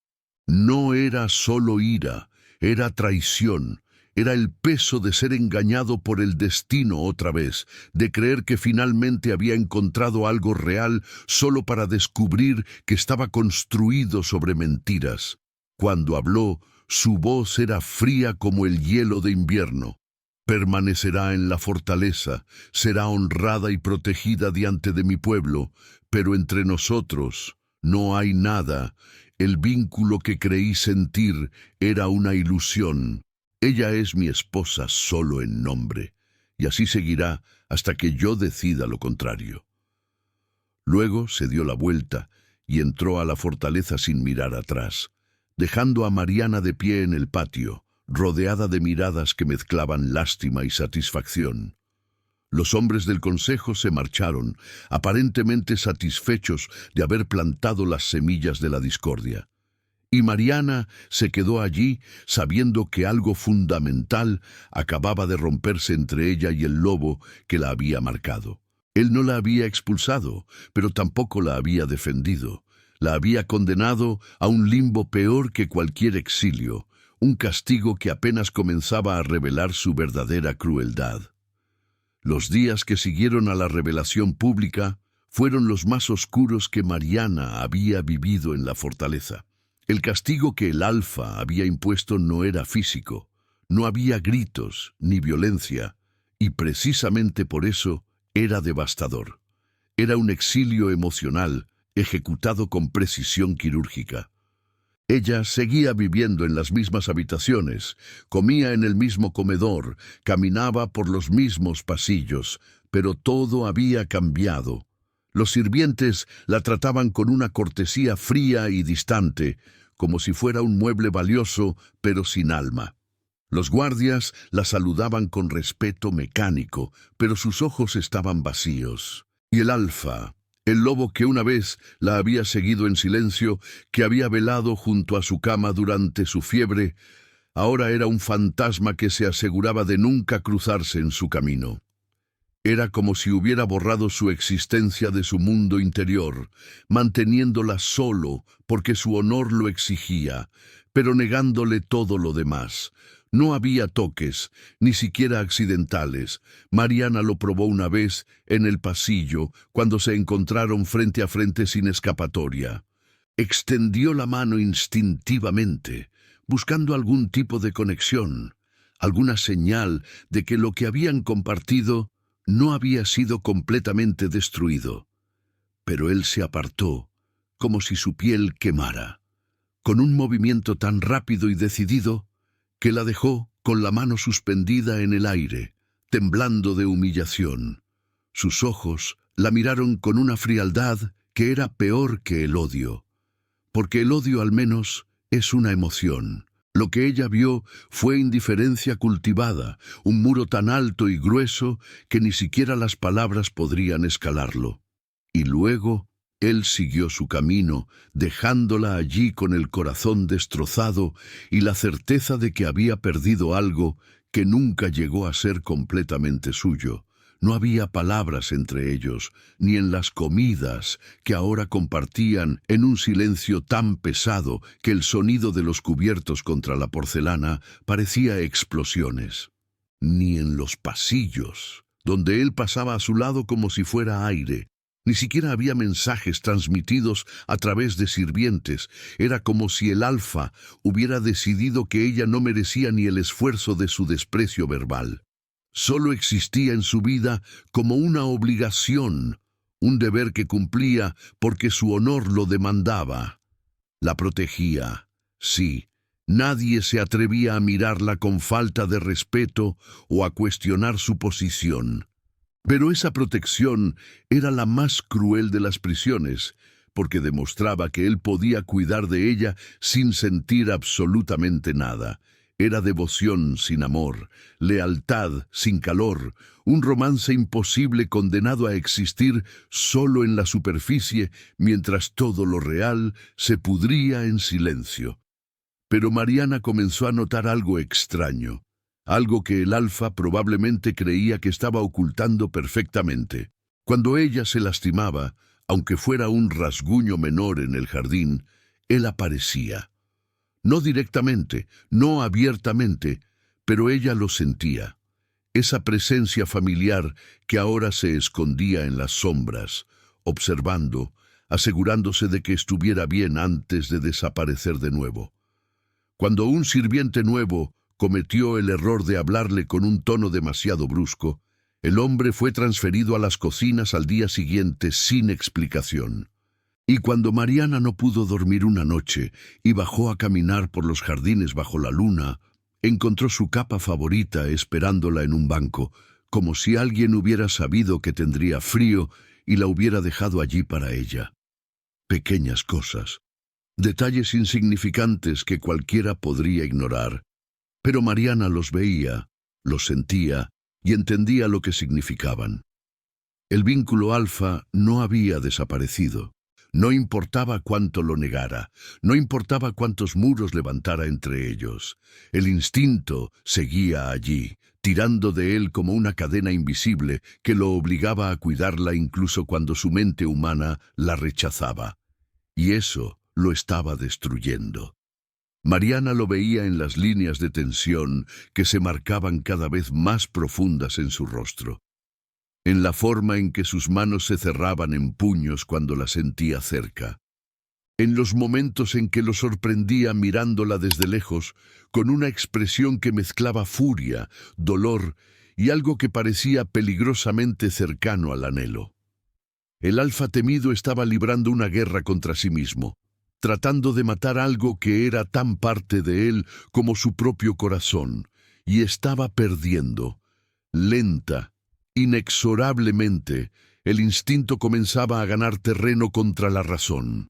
No era solo ira, era traición, era el peso de ser engañado por el destino otra vez, de creer que finalmente había encontrado algo real solo para descubrir que estaba construido sobre mentiras. Cuando habló, su voz era fría como el hielo de invierno. «Permanecerá en la fortaleza, será honrada y protegida diante de mi pueblo, pero entre nosotros no hay nada. El vínculo que creí sentir era una ilusión. Ella es mi esposa solo en nombre, y así seguirá hasta que yo decida lo contrario». Luego se dio la vuelta y entró a la fortaleza sin mirar atrás, dejando a Mariana de pie en el patio, rodeada de miradas que mezclaban lástima y satisfacción. Los hombres del consejo se marcharon, aparentemente satisfechos de haber plantado las semillas de la discordia. Y Mariana se quedó allí sabiendo que algo fundamental acababa de romperse entre ella y el lobo que la había marcado. Él no la había expulsado, pero tampoco la había defendido. La había condenado a un limbo peor que cualquier exilio, un castigo que apenas comenzaba a revelar su verdadera crueldad. Los días que siguieron a la revelación pública fueron los más oscuros que Mariana había vivido en la fortaleza. El castigo que el Alfa había impuesto no era físico, no había gritos ni violencia, Y precisamente por eso era devastador. Era un exilio emocional, ejecutado con precisión quirúrgica. Ella seguía viviendo en las mismas habitaciones, comía en el mismo comedor, caminaba por los mismos pasillos, pero todo había cambiado. Los sirvientes la trataban con una cortesía fría y distante, como si fuera un mueble valioso, pero sin alma. Los guardias la saludaban con respeto mecánico, pero sus ojos estaban vacíos. Y el Alfa, el lobo que una vez la había seguido en silencio, que había velado junto a su cama durante su fiebre, ahora era un fantasma que se aseguraba de nunca cruzarse en su camino. Era como si hubiera borrado su existencia de su mundo interior, manteniéndola solo porque su honor lo exigía, pero negándole todo lo demás. No había toques, ni siquiera accidentales. Mariana lo probó una vez en el pasillo, cuando se encontraron frente a frente sin escapatoria. Extendió la mano instintivamente, buscando algún tipo de conexión, alguna señal de que lo que habían compartido no había sido completamente destruido. Pero él se apartó, como si su piel quemara, con un movimiento tan rápido y decidido que la dejó con la mano suspendida en el aire, temblando de humillación. Sus ojos la miraron con una frialdad que era peor que el odio, porque el odio al menos es una emoción. Lo que ella vio fue indiferencia cultivada, un muro tan alto y grueso que ni siquiera las palabras podrían escalarlo. Y luego él siguió su camino, dejándola allí con el corazón destrozado y la certeza de que había perdido algo que nunca llegó a ser completamente suyo. No había palabras entre ellos, ni en las comidas que ahora compartían en un silencio tan pesado que el sonido de los cubiertos contra la porcelana parecía explosiones. Ni en los pasillos, donde él pasaba a su lado como si fuera aire. Ni siquiera había mensajes transmitidos a través de sirvientes. Era como si el Alfa hubiera decidido que ella no merecía ni el esfuerzo de su desprecio verbal. Solo existía en su vida como una obligación, un deber que cumplía porque su honor lo demandaba. La protegía, sí. Nadie se atrevía a mirarla con falta de respeto o a cuestionar su posición. Pero esa protección era la más cruel de las prisiones, porque demostraba que él podía cuidar de ella sin sentir absolutamente nada. Era devoción sin amor, lealtad sin calor, un romance imposible condenado a existir solo en la superficie, mientras todo lo real se pudría en silencio. Pero Mariana comenzó a notar algo extraño, algo que el Alfa probablemente creía que estaba ocultando perfectamente. Cuando ella se lastimaba, aunque fuera un rasguño menor en el jardín, él aparecía. No directamente, no abiertamente, pero ella lo sentía. Esa presencia familiar que ahora se escondía en las sombras, observando, asegurándose de que estuviera bien antes de desaparecer de nuevo. Cuando un sirviente nuevo cometió el error de hablarle con un tono demasiado brusco, el hombre fue transferido a las cocinas al día siguiente sin explicación. Y cuando Mariana no pudo dormir una noche y bajó a caminar por los jardines bajo la luna, encontró su capa favorita esperándola en un banco, como si alguien hubiera sabido que tendría frío y la hubiera dejado allí para ella. Pequeñas cosas, detalles insignificantes que cualquiera podría ignorar, pero Mariana los veía, los sentía y entendía lo que significaban. El vínculo Alfa no había desaparecido. No importaba cuánto lo negara, no importaba cuántos muros levantara entre ellos. El instinto seguía allí, tirando de él como una cadena invisible que lo obligaba a cuidarla incluso cuando su mente humana la rechazaba. Y eso lo estaba destruyendo. Mariana lo veía en las líneas de tensión que se marcaban cada vez más profundas en su rostro, en la forma en que sus manos se cerraban en puños cuando la sentía cerca, en los momentos en que lo sorprendía mirándola desde lejos con una expresión que mezclaba furia, dolor y algo que parecía peligrosamente cercano al anhelo. El alfa temido estaba librando una guerra contra sí mismo, tratando de matar algo que era tan parte de él como su propio corazón, y estaba perdiendo. Lenta, inexorablemente, el instinto comenzaba a ganar terreno contra la razón.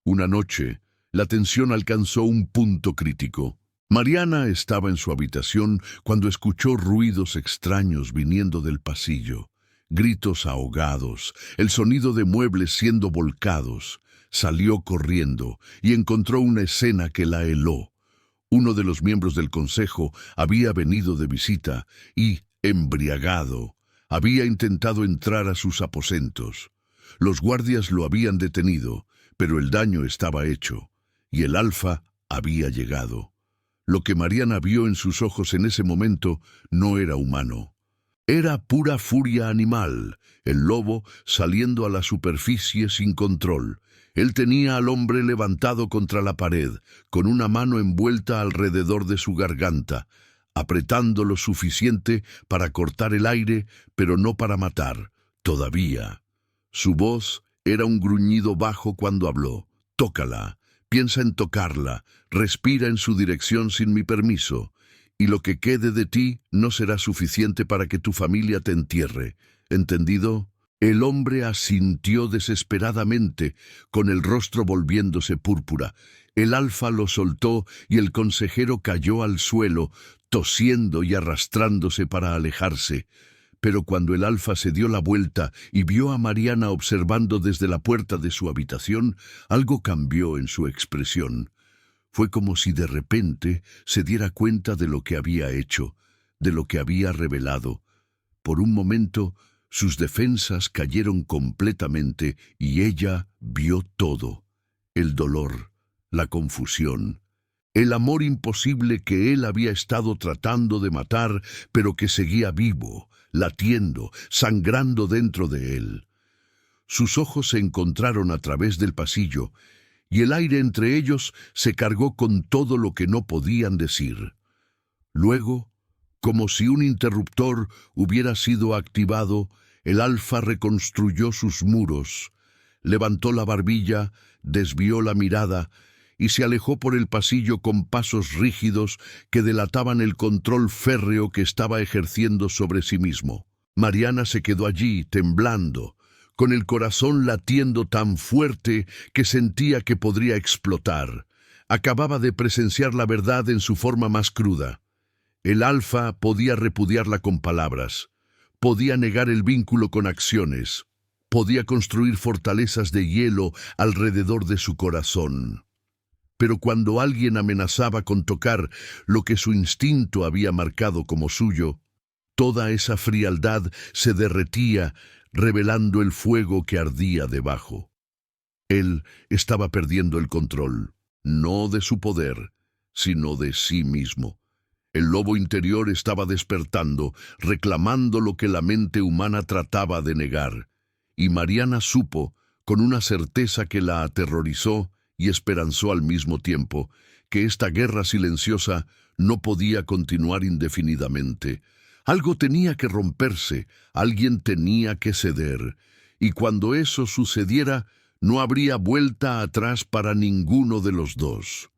Una noche, la tensión alcanzó un punto crítico. Mariana estaba en su habitación cuando escuchó ruidos extraños viniendo del pasillo, gritos ahogados, el sonido de muebles siendo volcados. Salió corriendo y encontró una escena que la heló. Uno de los miembros del consejo había venido de visita y, embriagado, había intentado entrar a sus aposentos. Los guardias lo habían detenido, pero el daño estaba hecho, y el alfa había llegado. Lo que Mariana vio en sus ojos en ese momento no era humano. Era pura furia animal, el lobo saliendo a la superficie sin control. Él tenía al hombre levantado contra la pared, con una mano envuelta alrededor de su garganta, apretando lo suficiente para cortar el aire, pero no para matar, todavía. Su voz era un gruñido bajo cuando habló. «Tócala, piensa en tocarla, respira en su dirección sin mi permiso, y lo que quede de ti no será suficiente para que tu familia te entierre. ¿Entendido?» El hombre asintió desesperadamente, con el rostro volviéndose púrpura. El alfa lo soltó y el consejero cayó al suelo, tosiendo y arrastrándose para alejarse. Pero cuando el alfa se dio la vuelta y vio a Mariana observando desde la puerta de su habitación, algo cambió en su expresión. Fue como si de repente se diera cuenta de lo que había hecho, de lo que había revelado. Por un momento, sus defensas cayeron completamente y ella vio todo. El dolor, la confusión, el amor imposible que él había estado tratando de matar, pero que seguía vivo, latiendo, sangrando dentro de él. Sus ojos se encontraron a través del pasillo, y el aire entre ellos se cargó con todo lo que no podían decir. Luego, como si un interruptor hubiera sido activado, el alfa reconstruyó sus muros, levantó la barbilla, desvió la mirada y se alejó por el pasillo con pasos rígidos que delataban el control férreo que estaba ejerciendo sobre sí mismo. Mariana se quedó allí, temblando, con el corazón latiendo tan fuerte que sentía que podría explotar. Acababa de presenciar la verdad en su forma más cruda. El alfa podía repudiarla con palabras, podía negar el vínculo con acciones, podía construir fortalezas de hielo alrededor de su corazón. Pero cuando alguien amenazaba con tocar lo que su instinto había marcado como suyo, toda esa frialdad se derretía, revelando el fuego que ardía debajo. Él estaba perdiendo el control, no de su poder, sino de sí mismo. El lobo interior estaba despertando, reclamando lo que la mente humana trataba de negar. Y Mariana supo, con una certeza que la aterrorizó y esperanzó al mismo tiempo, que esta guerra silenciosa no podía continuar indefinidamente. Algo tenía que romperse, alguien tenía que ceder, y cuando eso sucediera, no habría vuelta atrás para ninguno de los dos.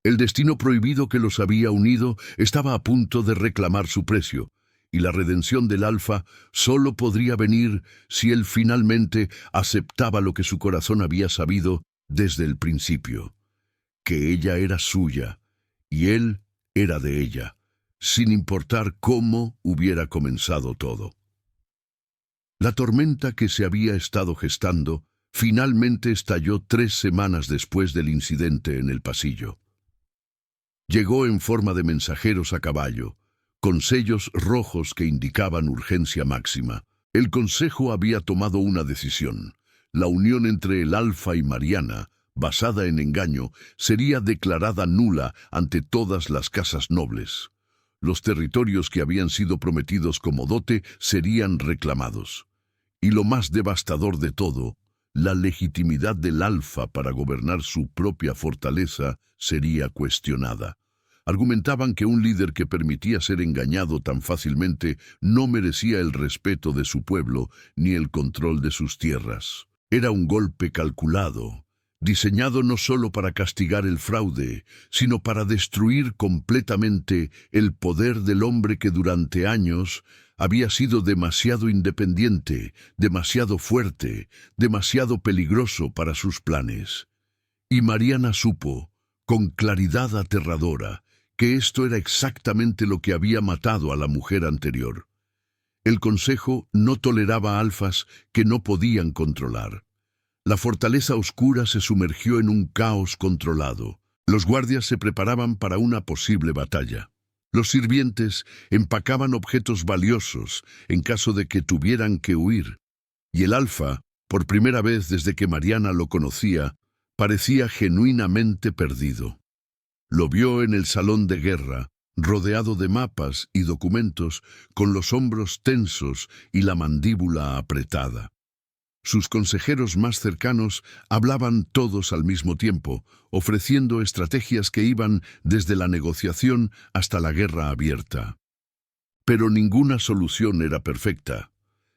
El destino prohibido que los había unido estaba a punto de reclamar su precio, y la redención del alfa solo podría venir si él finalmente aceptaba lo que su corazón había sabido desde el principio, que ella era suya, y él era de ella, sin importar cómo hubiera comenzado todo. La tormenta que se había estado gestando finalmente estalló 3 semanas después del incidente en el pasillo. Llegó en forma de mensajeros a caballo, con sellos rojos que indicaban urgencia máxima. El consejo había tomado una decisión. La unión entre el alfa y Mariana, basada en engaño, sería declarada nula ante todas las casas nobles. Los territorios que habían sido prometidos como dote serían reclamados. Y lo más devastador de todo, la legitimidad del alfa para gobernar su propia fortaleza sería cuestionada. Argumentaban que un líder que permitía ser engañado tan fácilmente no merecía el respeto de su pueblo ni el control de sus tierras. Era un golpe calculado, diseñado no solo para castigar el fraude, sino para destruir completamente el poder del hombre que durante años había sido demasiado independiente, demasiado fuerte, demasiado peligroso para sus planes. Y Mariana supo, con claridad aterradora, que esto era exactamente lo que había matado a la mujer anterior. El consejo no toleraba alfas que no podían controlar. La fortaleza oscura se sumergió en un caos controlado. Los guardias se preparaban para una posible batalla. Los sirvientes empacaban objetos valiosos en caso de que tuvieran que huir. Y el alfa, por primera vez desde que Mariana lo conocía, parecía genuinamente perdido. Lo vio en el salón de guerra, rodeado de mapas y documentos, con los hombros tensos y la mandíbula apretada. Sus consejeros más cercanos hablaban todos al mismo tiempo, ofreciendo estrategias que iban desde la negociación hasta la guerra abierta. Pero ninguna solución era perfecta.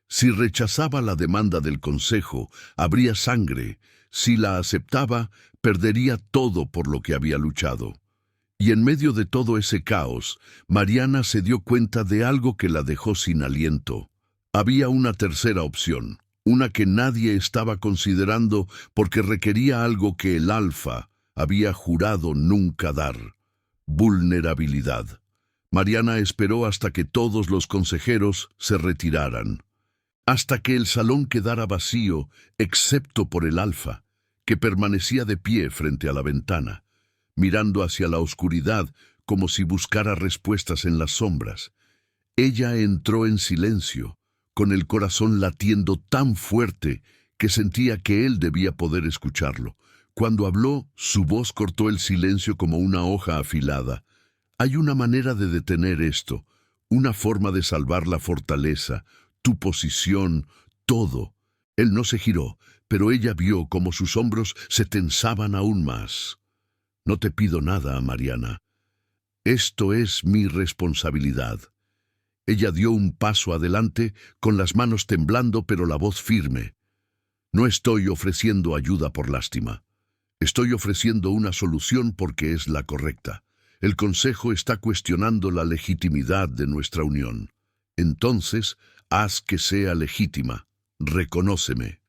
Si rechazaba la demanda del consejo, habría sangre. Si la aceptaba, perdería todo por lo que había luchado. Y en medio de todo ese caos, Mariana se dio cuenta de algo que la dejó sin aliento. Había una tercera opción, una que nadie estaba considerando porque requería algo que el alfa había jurado nunca dar: vulnerabilidad. Mariana esperó hasta que todos los consejeros se retiraran, hasta que el salón quedara vacío, excepto por el alfa, que permanecía de pie frente a la ventana, mirando hacia la oscuridad como si buscara respuestas en las sombras. Ella entró en silencio, con el corazón latiendo tan fuerte que sentía que él debía poder escucharlo. Cuando habló, su voz cortó el silencio como una hoja afilada. Hay una manera de detener esto, una forma de salvar la fortaleza, tu posición, todo. Él no se giró, pero ella vio cómo sus hombros se tensaban aún más. No te pido nada, Mariana. Esto es mi responsabilidad. Ella dio un paso adelante, con las manos temblando pero la voz firme. No estoy ofreciendo ayuda por lástima. Estoy ofreciendo una solución porque es la correcta. El Consejo está cuestionando la legitimidad de nuestra unión. Entonces, haz que sea legítima. Reconóceme.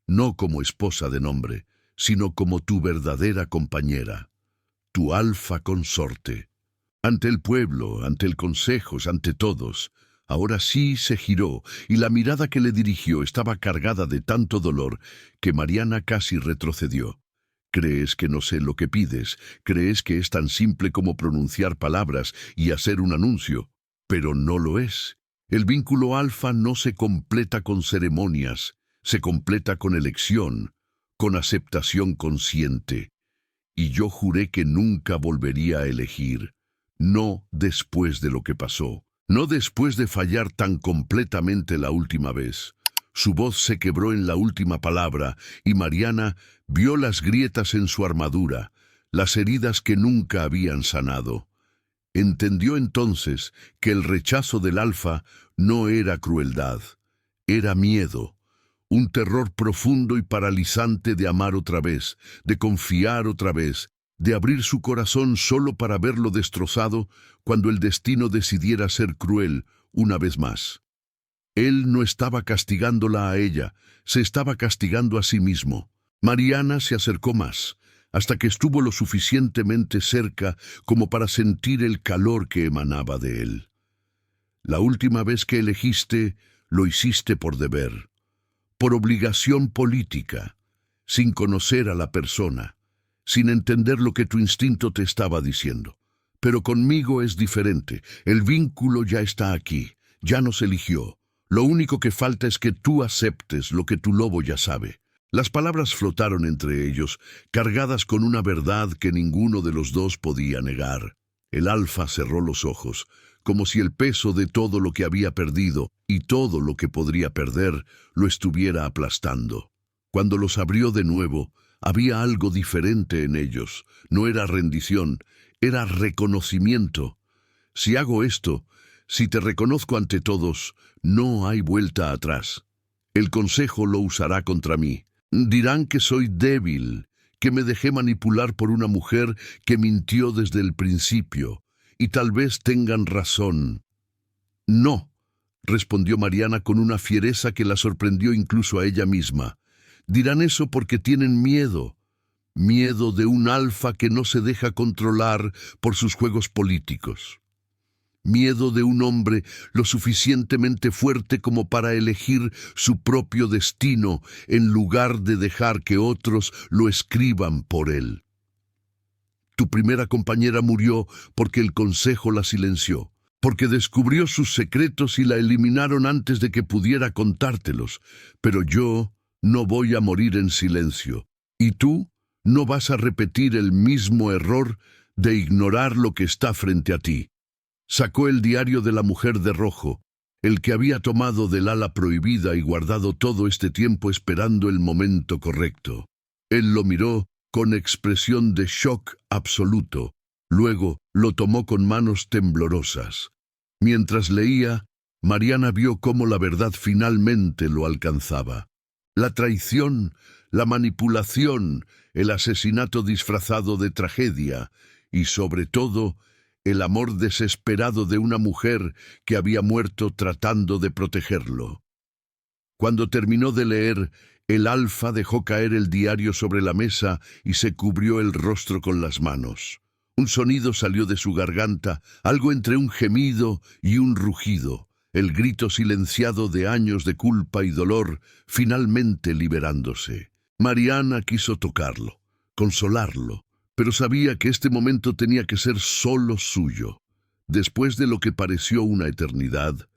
No como esposa de nombre, sino como tu verdadera compañera, tu alfa consorte. Ante el pueblo, ante el consejo, ante todos. Ahora sí se giró, y la mirada que le dirigió estaba cargada de tanto dolor que Mariana casi retrocedió. ¿Crees que no sé lo que pides? ¿Crees que es tan simple como pronunciar palabras y hacer un anuncio? Pero no lo es. El vínculo alfa no se completa con ceremonias, se completa con elección, con aceptación consciente. Y yo juré que nunca volvería a elegir. No después de lo que pasó, no después de fallar tan completamente la última vez. Su voz se quebró en la última palabra y Mariana vio las grietas en su armadura, las heridas que nunca habían sanado. Entendió entonces que el rechazo del alfa no era crueldad, era miedo, un terror profundo y paralizante de amar otra vez, de confiar otra vez, de abrir su corazón solo para verlo destrozado cuando el destino decidiera ser cruel una vez más. Él no estaba castigándola a ella, se estaba castigando a sí mismo. Mariana se acercó más, hasta que estuvo lo suficientemente cerca como para sentir el calor que emanaba de él. La última vez que elegiste, lo hiciste por deber, por obligación política, sin conocer a la persona, sin entender lo que tu instinto te estaba diciendo. Pero conmigo es diferente. El vínculo ya está aquí, ya nos eligió. Lo único que falta es que tú aceptes lo que tu lobo ya sabe. Las palabras flotaron entre ellos, cargadas con una verdad que ninguno de los dos podía negar. El alfa cerró los ojos, como si el peso de todo lo que había perdido y todo lo que podría perder lo estuviera aplastando. Cuando los abrió de nuevo, había algo diferente en ellos. No era rendición, era reconocimiento. Si hago esto, si te reconozco ante todos, no hay vuelta atrás. El consejo lo usará contra mí. Dirán que soy débil, que me dejé manipular por una mujer que mintió desde el principio, y tal vez tengan razón. No, respondió Mariana con una fiereza que la sorprendió incluso a ella misma. Dirán eso porque tienen miedo. Miedo de un alfa que no se deja controlar por sus juegos políticos. Miedo de un hombre lo suficientemente fuerte como para elegir su propio destino en lugar de dejar que otros lo escriban por él. Tu primera compañera murió porque el consejo la silenció, porque descubrió sus secretos y la eliminaron antes de que pudiera contártelos. Pero yo no voy a morir en silencio. ¿Y tú? No vas a repetir el mismo error de ignorar lo que está frente a ti. Sacó el diario de la mujer de rojo, el que había tomado del ala prohibida y guardado todo este tiempo esperando el momento correcto. Él lo miró con expresión de shock absoluto. Luego lo tomó con manos temblorosas. Mientras leía, Mariana vio cómo la verdad finalmente lo alcanzaba. La traición, la manipulación, el asesinato disfrazado de tragedia y, sobre todo, el amor desesperado de una mujer que había muerto tratando de protegerlo. Cuando terminó de leer, el alfa dejó caer el diario sobre la mesa y se cubrió el rostro con las manos. Un sonido salió de su garganta, algo entre un gemido y un rugido, el grito silenciado de años de culpa y dolor, finalmente liberándose. Mariana quiso tocarlo, consolarlo, pero sabía que este momento tenía que ser solo suyo. Después de lo que pareció una eternidad,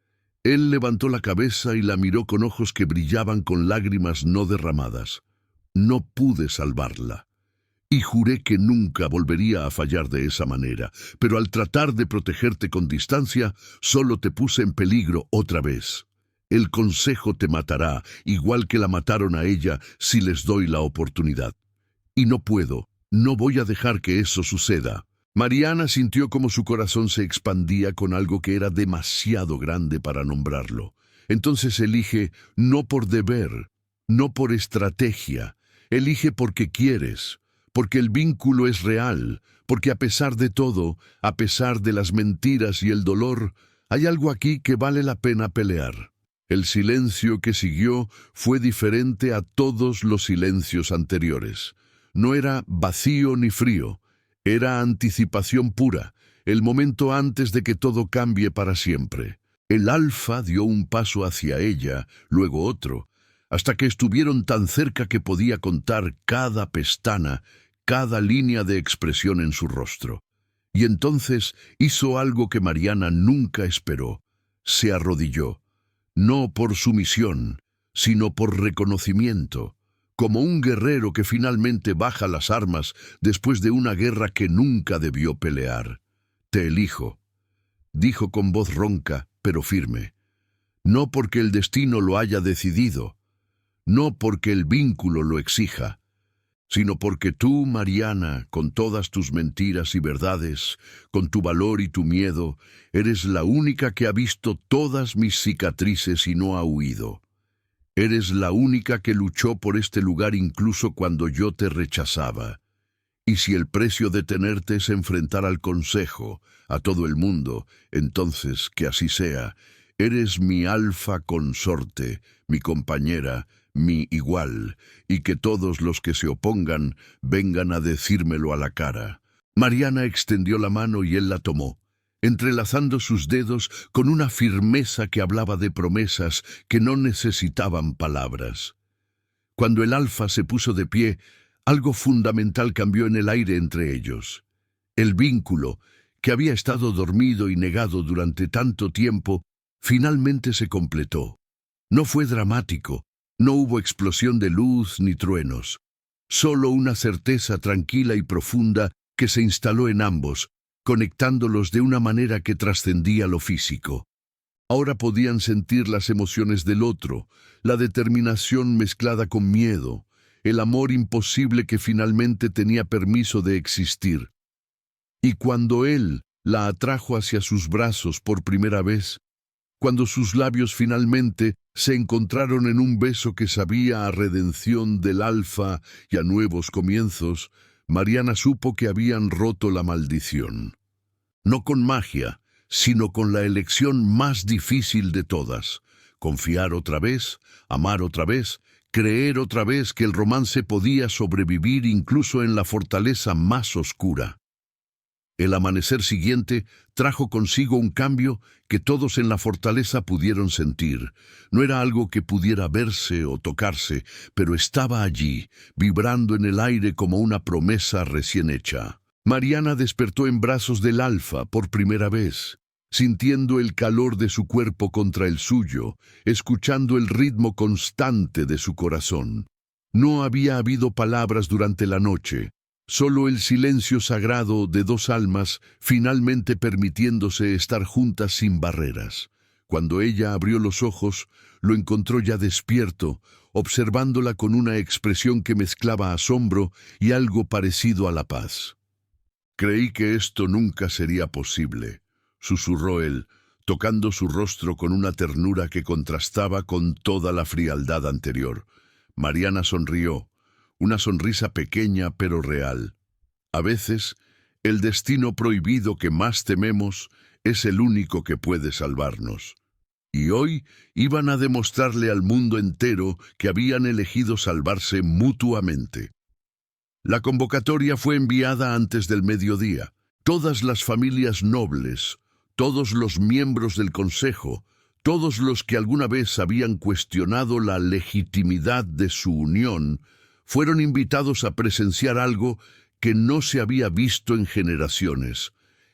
él levantó la cabeza y la miró con ojos que brillaban con lágrimas no derramadas. No pude salvarla. Y juré que nunca volvería a fallar de esa manera, pero al tratar de protegerte con distancia, solo te puse en peligro otra vez. El consejo te matará, igual que la mataron a ella, si les doy la oportunidad. Y no puedo, no voy a dejar que eso suceda. Mariana sintió como su corazón se expandía con algo que era demasiado grande para nombrarlo. Entonces elige no por deber, no por estrategia, elige porque quieres, porque el vínculo es real, porque a pesar de todo, a pesar de las mentiras y el dolor, hay algo aquí que vale la pena pelear. El silencio que siguió fue diferente a todos los silencios anteriores. No era vacío ni frío, era anticipación pura, el momento antes de que todo cambie para siempre. El alfa dio un paso hacia ella, luego otro, hasta que estuvieron tan cerca que podía contar cada pestana, cada línea de expresión en su rostro. Y entonces hizo algo que Mariana nunca esperó. Se arrodilló, no por sumisión, sino por reconocimiento, como un guerrero que finalmente baja las armas después de una guerra que nunca debió pelear. Te elijo, dijo con voz ronca, pero firme. No porque el destino lo haya decidido, no porque el vínculo lo exija, sino porque tú, Mariana, con todas tus mentiras y verdades, con tu valor y tu miedo, eres la única que ha visto todas mis cicatrices y no ha huido. Eres la única que luchó por este lugar incluso cuando yo te rechazaba. Y si el precio de tenerte es enfrentar al consejo, a todo el mundo, entonces que así sea. Eres mi alfa consorte, mi compañera, mi igual, y que todos los que se opongan vengan a decírmelo a la cara. Mariana extendió la mano y él la tomó, entrelazando sus dedos con una firmeza que hablaba de promesas que no necesitaban palabras. Cuando el alfa se puso de pie, algo fundamental cambió en el aire entre ellos. El vínculo, que había estado dormido y negado durante tanto tiempo, finalmente se completó. No fue dramático, no hubo explosión de luz ni truenos, solo una certeza tranquila y profunda que se instaló en ambos, conectándolos de una manera que trascendía lo físico. Ahora podían sentir las emociones del otro, la determinación mezclada con miedo, el amor imposible que finalmente tenía permiso de existir. Y cuando él la atrajo hacia sus brazos por primera vez, cuando sus labios finalmente se encontraron en un beso que sabía a redención del alfa y a nuevos comienzos, Mariana supo que habían roto la maldición. No con magia, sino con la elección más difícil de todas: confiar otra vez, amar otra vez, creer otra vez que el romance podía sobrevivir incluso en la fortaleza más oscura. El amanecer siguiente trajo consigo un cambio que todos en la fortaleza pudieron sentir. No era algo que pudiera verse o tocarse, pero estaba allí, vibrando en el aire como una promesa recién hecha. Mariana despertó en brazos del alfa por primera vez, sintiendo el calor de su cuerpo contra el suyo, escuchando el ritmo constante de su corazón. No había habido palabras durante la noche, solo el silencio sagrado de dos almas finalmente permitiéndose estar juntas sin barreras. Cuando ella abrió los ojos, lo encontró ya despierto, observándola con una expresión que mezclaba asombro y algo parecido a la paz. «Creí que esto nunca sería posible», susurró él, tocando su rostro con una ternura que contrastaba con toda la frialdad anterior. Mariana sonrió, una sonrisa pequeña pero real. A veces, el destino prohibido que más tememos es el único que puede salvarnos. Y hoy iban a demostrarle al mundo entero que habían elegido salvarse mutuamente. La convocatoria fue enviada antes del mediodía. Todas las familias nobles, todos los miembros del consejo, todos los que alguna vez habían cuestionado la legitimidad de su unión, fueron invitados a presenciar algo que no se había visto en generaciones.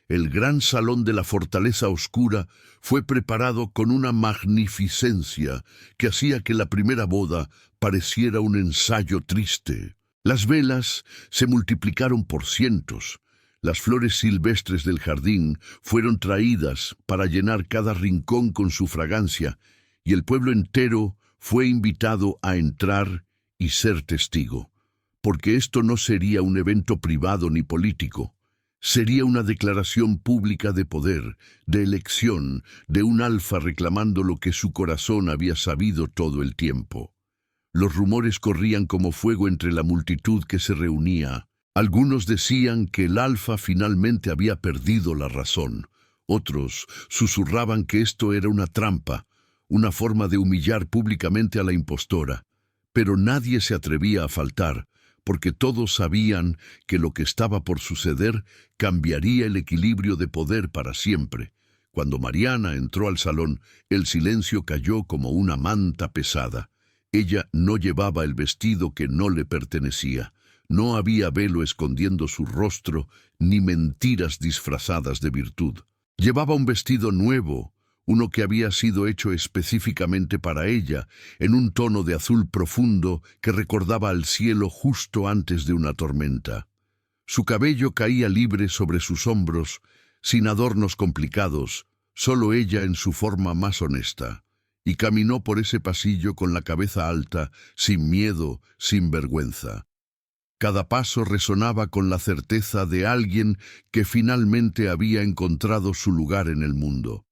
El gran salón de la fortaleza oscura fue preparado con una magnificencia que hacía que la primera boda pareciera un ensayo triste. Las velas se multiplicaron por cientos. Las flores silvestres del jardín fueron traídas para llenar cada rincón con su fragancia, y el pueblo entero fue invitado a entrar y ser testigo. Porque esto no sería un evento privado ni político. Sería una declaración pública de poder, de elección, de un alfa reclamando lo que su corazón había sabido todo el tiempo. Los rumores corrían como fuego entre la multitud que se reunía. Algunos decían que el alfa finalmente había perdido la razón. Otros susurraban que esto era una trampa, una forma de humillar públicamente a la impostora. Pero nadie se atrevía a faltar, porque todos sabían que lo que estaba por suceder cambiaría el equilibrio de poder para siempre. Cuando Mariana entró al salón, el silencio cayó como una manta pesada. Ella no llevaba el vestido que no le pertenecía. No había velo escondiendo su rostro, ni mentiras disfrazadas de virtud. Llevaba un vestido nuevo, uno que había sido hecho específicamente para ella, en un tono de azul profundo que recordaba al cielo justo antes de una tormenta. Su cabello caía libre sobre sus hombros, sin adornos complicados, solo ella en su forma más honesta. Y caminó por ese pasillo con la cabeza alta, sin miedo, sin vergüenza. Cada paso resonaba con la certeza de alguien que finalmente había encontrado su lugar en el mundo.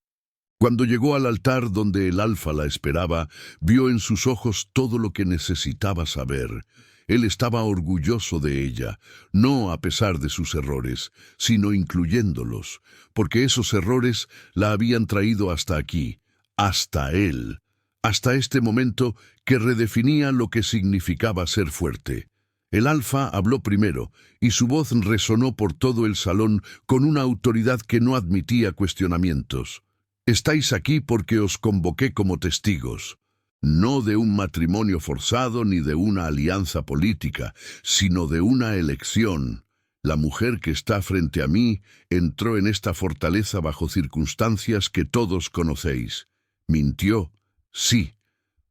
Cuando llegó al altar donde el alfa la esperaba, vio en sus ojos todo lo que necesitaba saber. Él estaba orgulloso de ella, no a pesar de sus errores, sino incluyéndolos, porque esos errores la habían traído hasta aquí, hasta él, hasta este momento que redefinía lo que significaba ser fuerte. El alfa habló primero, y su voz resonó por todo el salón con una autoridad que no admitía cuestionamientos. «Estáis aquí porque os convoqué como testigos, no de un matrimonio forzado ni de una alianza política, sino de una elección. La mujer que está frente a mí entró en esta fortaleza bajo circunstancias que todos conocéis. Mintió, sí.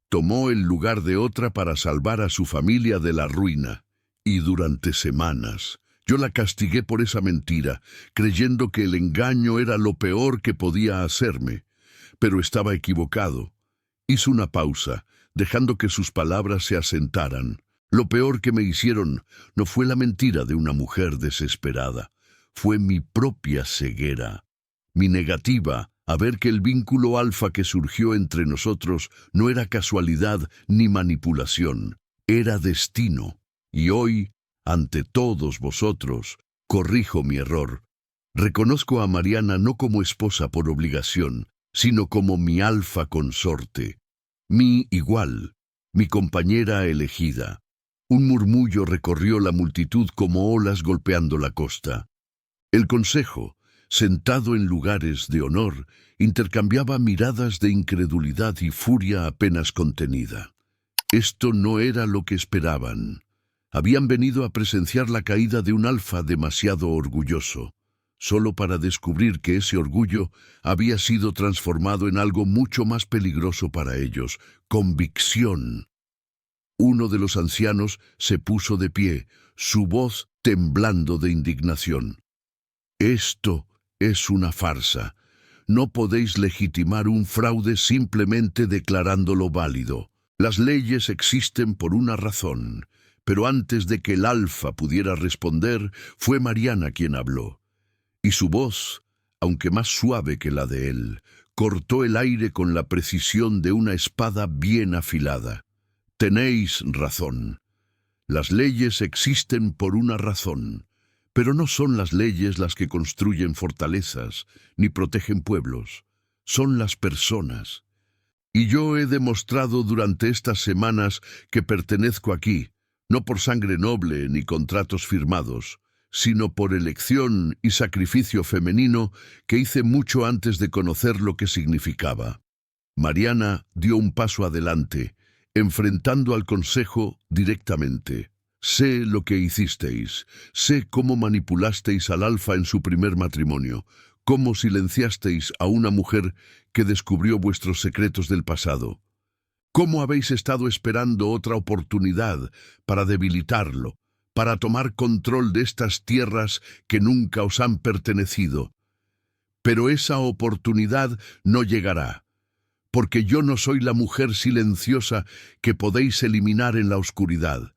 Tomó el lugar de otra para salvar a su familia de la ruina. Y durante semanas yo la castigué por esa mentira, creyendo que el engaño era lo peor que podía hacerme. Pero estaba equivocado. Hizo una pausa, dejando que sus palabras se asentaran. Lo peor que me hicieron no fue la mentira de una mujer desesperada. fue mi propia ceguera, mi negativa a ver que el vínculo alfa que surgió entre nosotros no era casualidad ni manipulación, era destino. Y hoy, ante todos vosotros, corrijo mi error. Reconozco a Mariana no como esposa por obligación, sino como mi alfa consorte, mi igual, mi compañera elegida. Un murmullo recorrió la multitud como olas golpeando la costa. El consejo, sentado en lugares de honor, intercambiaba miradas de incredulidad y furia apenas contenida. Esto no era lo que esperaban. Habían venido a presenciar la caída de un alfa demasiado orgulloso, solo para descubrir que ese orgullo había sido transformado en algo mucho más peligroso para ellos: convicción. Uno de los ancianos se puso de pie, su voz temblando de indignación. Esto es una farsa. No podéis legitimar un fraude simplemente declarándolo válido. Las leyes existen por una razón, pero antes de que el alfa pudiera responder, fue Mariana quien habló. Y su voz, aunque más suave que la de él, cortó el aire con la precisión de una espada bien afilada. Tenéis razón. Las leyes existen por una razón, pero no son las leyes las que construyen fortalezas ni protegen pueblos. Son las personas. Y yo he demostrado durante estas semanas que pertenezco aquí, no por sangre noble ni contratos firmados, sino por elección y sacrificio femenino que hice mucho antes de conocer lo que significaba. Mariana dio un paso adelante, enfrentando al consejo directamente. Sé lo que hicisteis, sé cómo manipulasteis al alfa en su primer matrimonio, cómo silenciasteis a una mujer que descubrió vuestros secretos del pasado. ¿Cómo habéis estado esperando otra oportunidad para debilitarlo, para tomar control de estas tierras que nunca os han pertenecido? Pero esa oportunidad no llegará, porque yo no soy la mujer silenciosa que podéis eliminar en la oscuridad.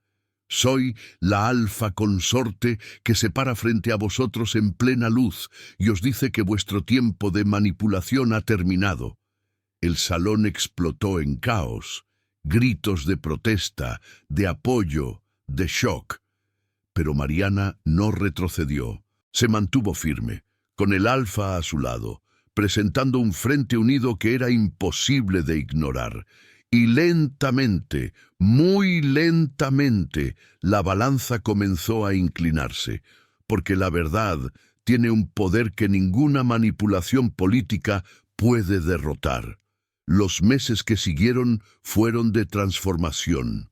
Soy la alfa consorte que se para frente a vosotros en plena luz y os dice que vuestro tiempo de manipulación ha terminado. El salón explotó en caos, gritos de protesta, de apoyo, de shock. Pero Mariana no retrocedió, se mantuvo firme, con el alfa a su lado, presentando un frente unido que era imposible de ignorar. Y lentamente, muy lentamente, la balanza comenzó a inclinarse, porque la verdad tiene un poder que ninguna manipulación política puede derrotar. Los meses que siguieron fueron de transformación.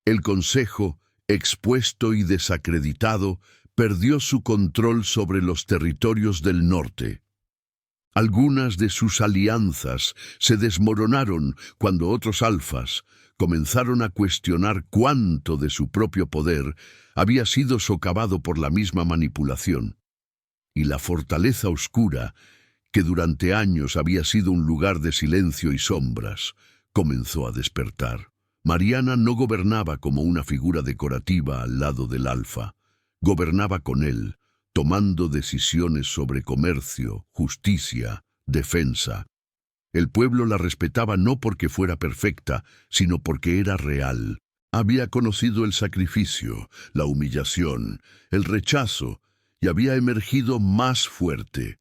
El consejo, expuesto y desacreditado, perdió su control sobre los territorios del norte. Algunas de sus alianzas se desmoronaron cuando otros alfas comenzaron a cuestionar cuánto de su propio poder había sido socavado por la misma manipulación. Y la fortaleza oscura, que durante años había sido un lugar de silencio y sombras, comenzó a despertar. Mariana no gobernaba como una figura decorativa al lado del alfa, gobernaba con él, tomando decisiones sobre comercio, justicia, defensa. El pueblo la respetaba no porque fuera perfecta, sino porque era real. Había conocido el sacrificio, la humillación, el rechazo, y había emergido más fuerte.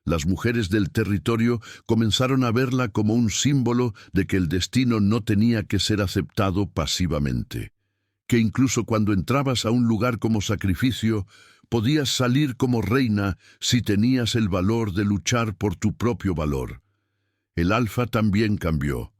Las mujeres del territorio comenzaron a verla como un símbolo de que el destino no tenía que ser aceptado pasivamente, que incluso cuando entrabas a un lugar como sacrificio, podías salir como reina si tenías el valor de luchar por tu propio valor. El alfa también cambió.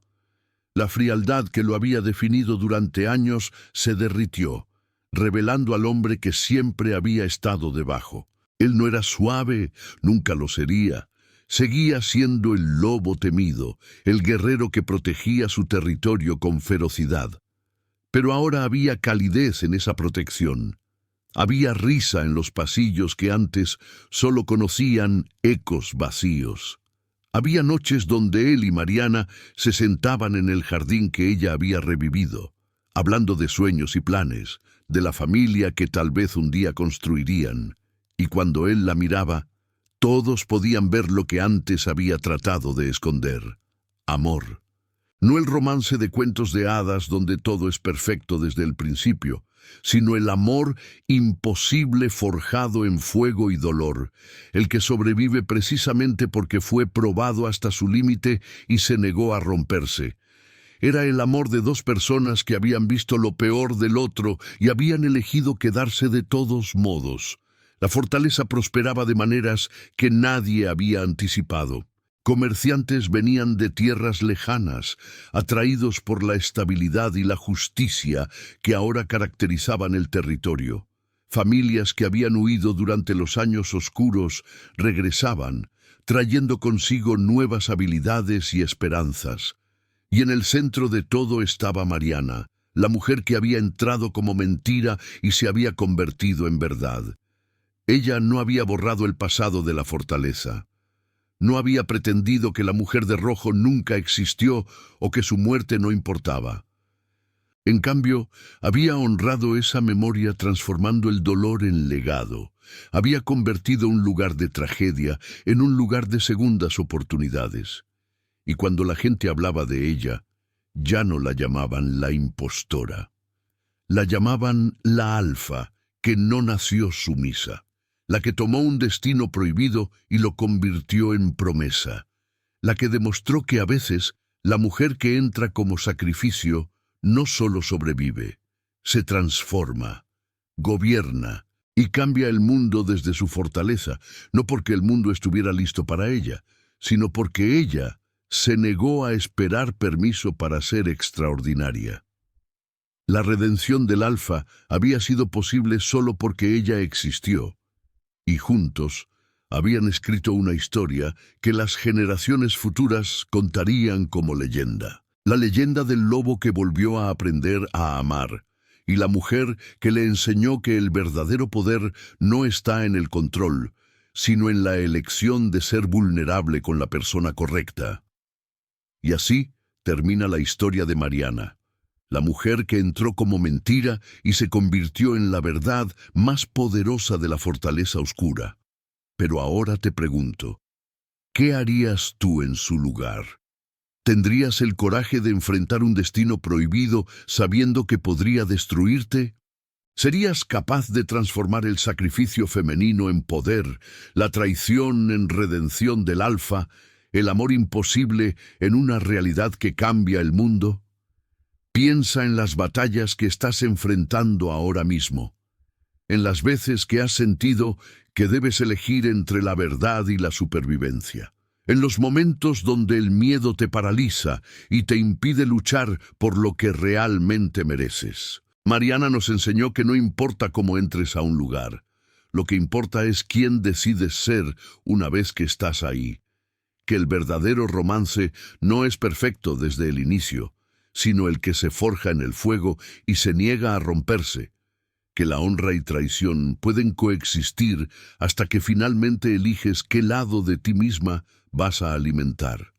La frialdad que lo había definido durante años se derritió, revelando al hombre que siempre había estado debajo. Él no era suave, nunca lo sería. Seguía siendo el lobo temido, el guerrero que protegía su territorio con ferocidad. Pero ahora había calidez en esa protección. Había risa en los pasillos que antes solo conocían ecos vacíos. Había noches donde él y Mariana se sentaban en el jardín que ella había revivido, hablando de sueños y planes, de la familia que tal vez un día construirían. Y cuando él la miraba, todos podían ver lo que antes había tratado de esconder: amor. No el romance de cuentos de hadas donde todo es perfecto desde el principio, sino el amor imposible forjado en fuego y dolor, el que sobrevive precisamente porque fue probado hasta su límite y se negó a romperse. Era el amor de dos personas que habían visto lo peor del otro y habían elegido quedarse de todos modos. La fortaleza prosperaba de maneras que nadie había anticipado. Comerciantes venían de tierras lejanas, atraídos por la estabilidad y la justicia que ahora caracterizaban el territorio. Familias que habían huido durante los años oscuros regresaban, trayendo consigo nuevas habilidades y esperanzas. Y en el centro de todo estaba Mariana, la mujer que había entrado como mentira y se había convertido en verdad. Ella no había borrado el pasado de la fortaleza. No había pretendido que la mujer de rojo nunca existió o que su muerte no importaba. En cambio, había honrado esa memoria transformando el dolor en legado. Había convertido un lugar de tragedia en un lugar de segundas oportunidades. Y cuando la gente hablaba de ella, ya no la llamaban la impostora. La llamaban la alfa, que no nació sumisa, la que tomó un destino prohibido y lo convirtió en promesa, la que demostró que a veces la mujer que entra como sacrificio no solo sobrevive, se transforma, gobierna y cambia el mundo desde su fortaleza, no porque el mundo estuviera listo para ella, sino porque ella se negó a esperar permiso para ser extraordinaria. La redención del alfa había sido posible solo porque ella existió, y juntos habían escrito una historia que las generaciones futuras contarían como leyenda. La leyenda del lobo que volvió a aprender a amar, y la mujer que le enseñó que el verdadero poder no está en el control, sino en la elección de ser vulnerable con la persona correcta. Y así termina la historia de Mariana, la mujer que entró como mentira y se convirtió en la verdad más poderosa de la fortaleza oscura. Pero ahora te pregunto, ¿qué harías tú en su lugar? ¿Tendrías el coraje de enfrentar un destino prohibido sabiendo que podría destruirte? ¿Serías capaz de transformar el sacrificio femenino en poder, la traición en redención del alfa, el amor imposible en una realidad que cambia el mundo? Piensa en las batallas que estás enfrentando ahora mismo, en las veces que has sentido que debes elegir entre la verdad y la supervivencia, en los momentos donde el miedo te paraliza y te impide luchar por lo que realmente mereces. Mariana nos enseñó que no importa cómo entres a un lugar, lo que importa es quién decides ser una vez que estás ahí, que el verdadero romance no es perfecto desde el inicio, sino el que se forja en el fuego y se niega a romperse, que la honra y traición pueden coexistir hasta que finalmente eliges qué lado de ti misma vas a alimentar.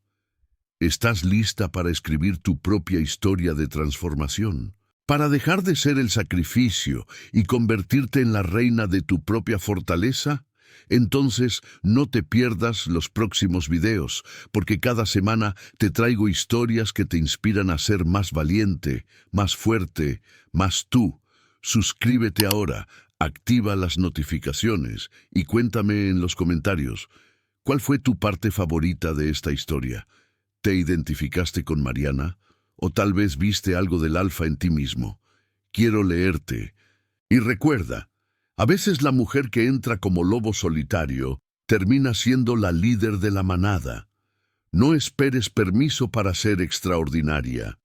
¿Estás lista para escribir tu propia historia de transformación? ¿Para dejar de ser el sacrificio y convertirte en la reina de tu propia fortaleza? Entonces no te pierdas los próximos videos, porque cada semana te traigo historias que te inspiran a ser más valiente, más fuerte, más tú. Suscríbete ahora, activa las notificaciones y cuéntame en los comentarios, ¿cuál fue tu parte favorita de esta historia? ¿Te identificaste con Mariana? ¿O tal vez viste algo del alfa en ti mismo? Quiero leerte. Y recuerda, a veces la mujer que entra como lobo solitario termina siendo la líder de la manada. No esperes permiso para ser extraordinaria.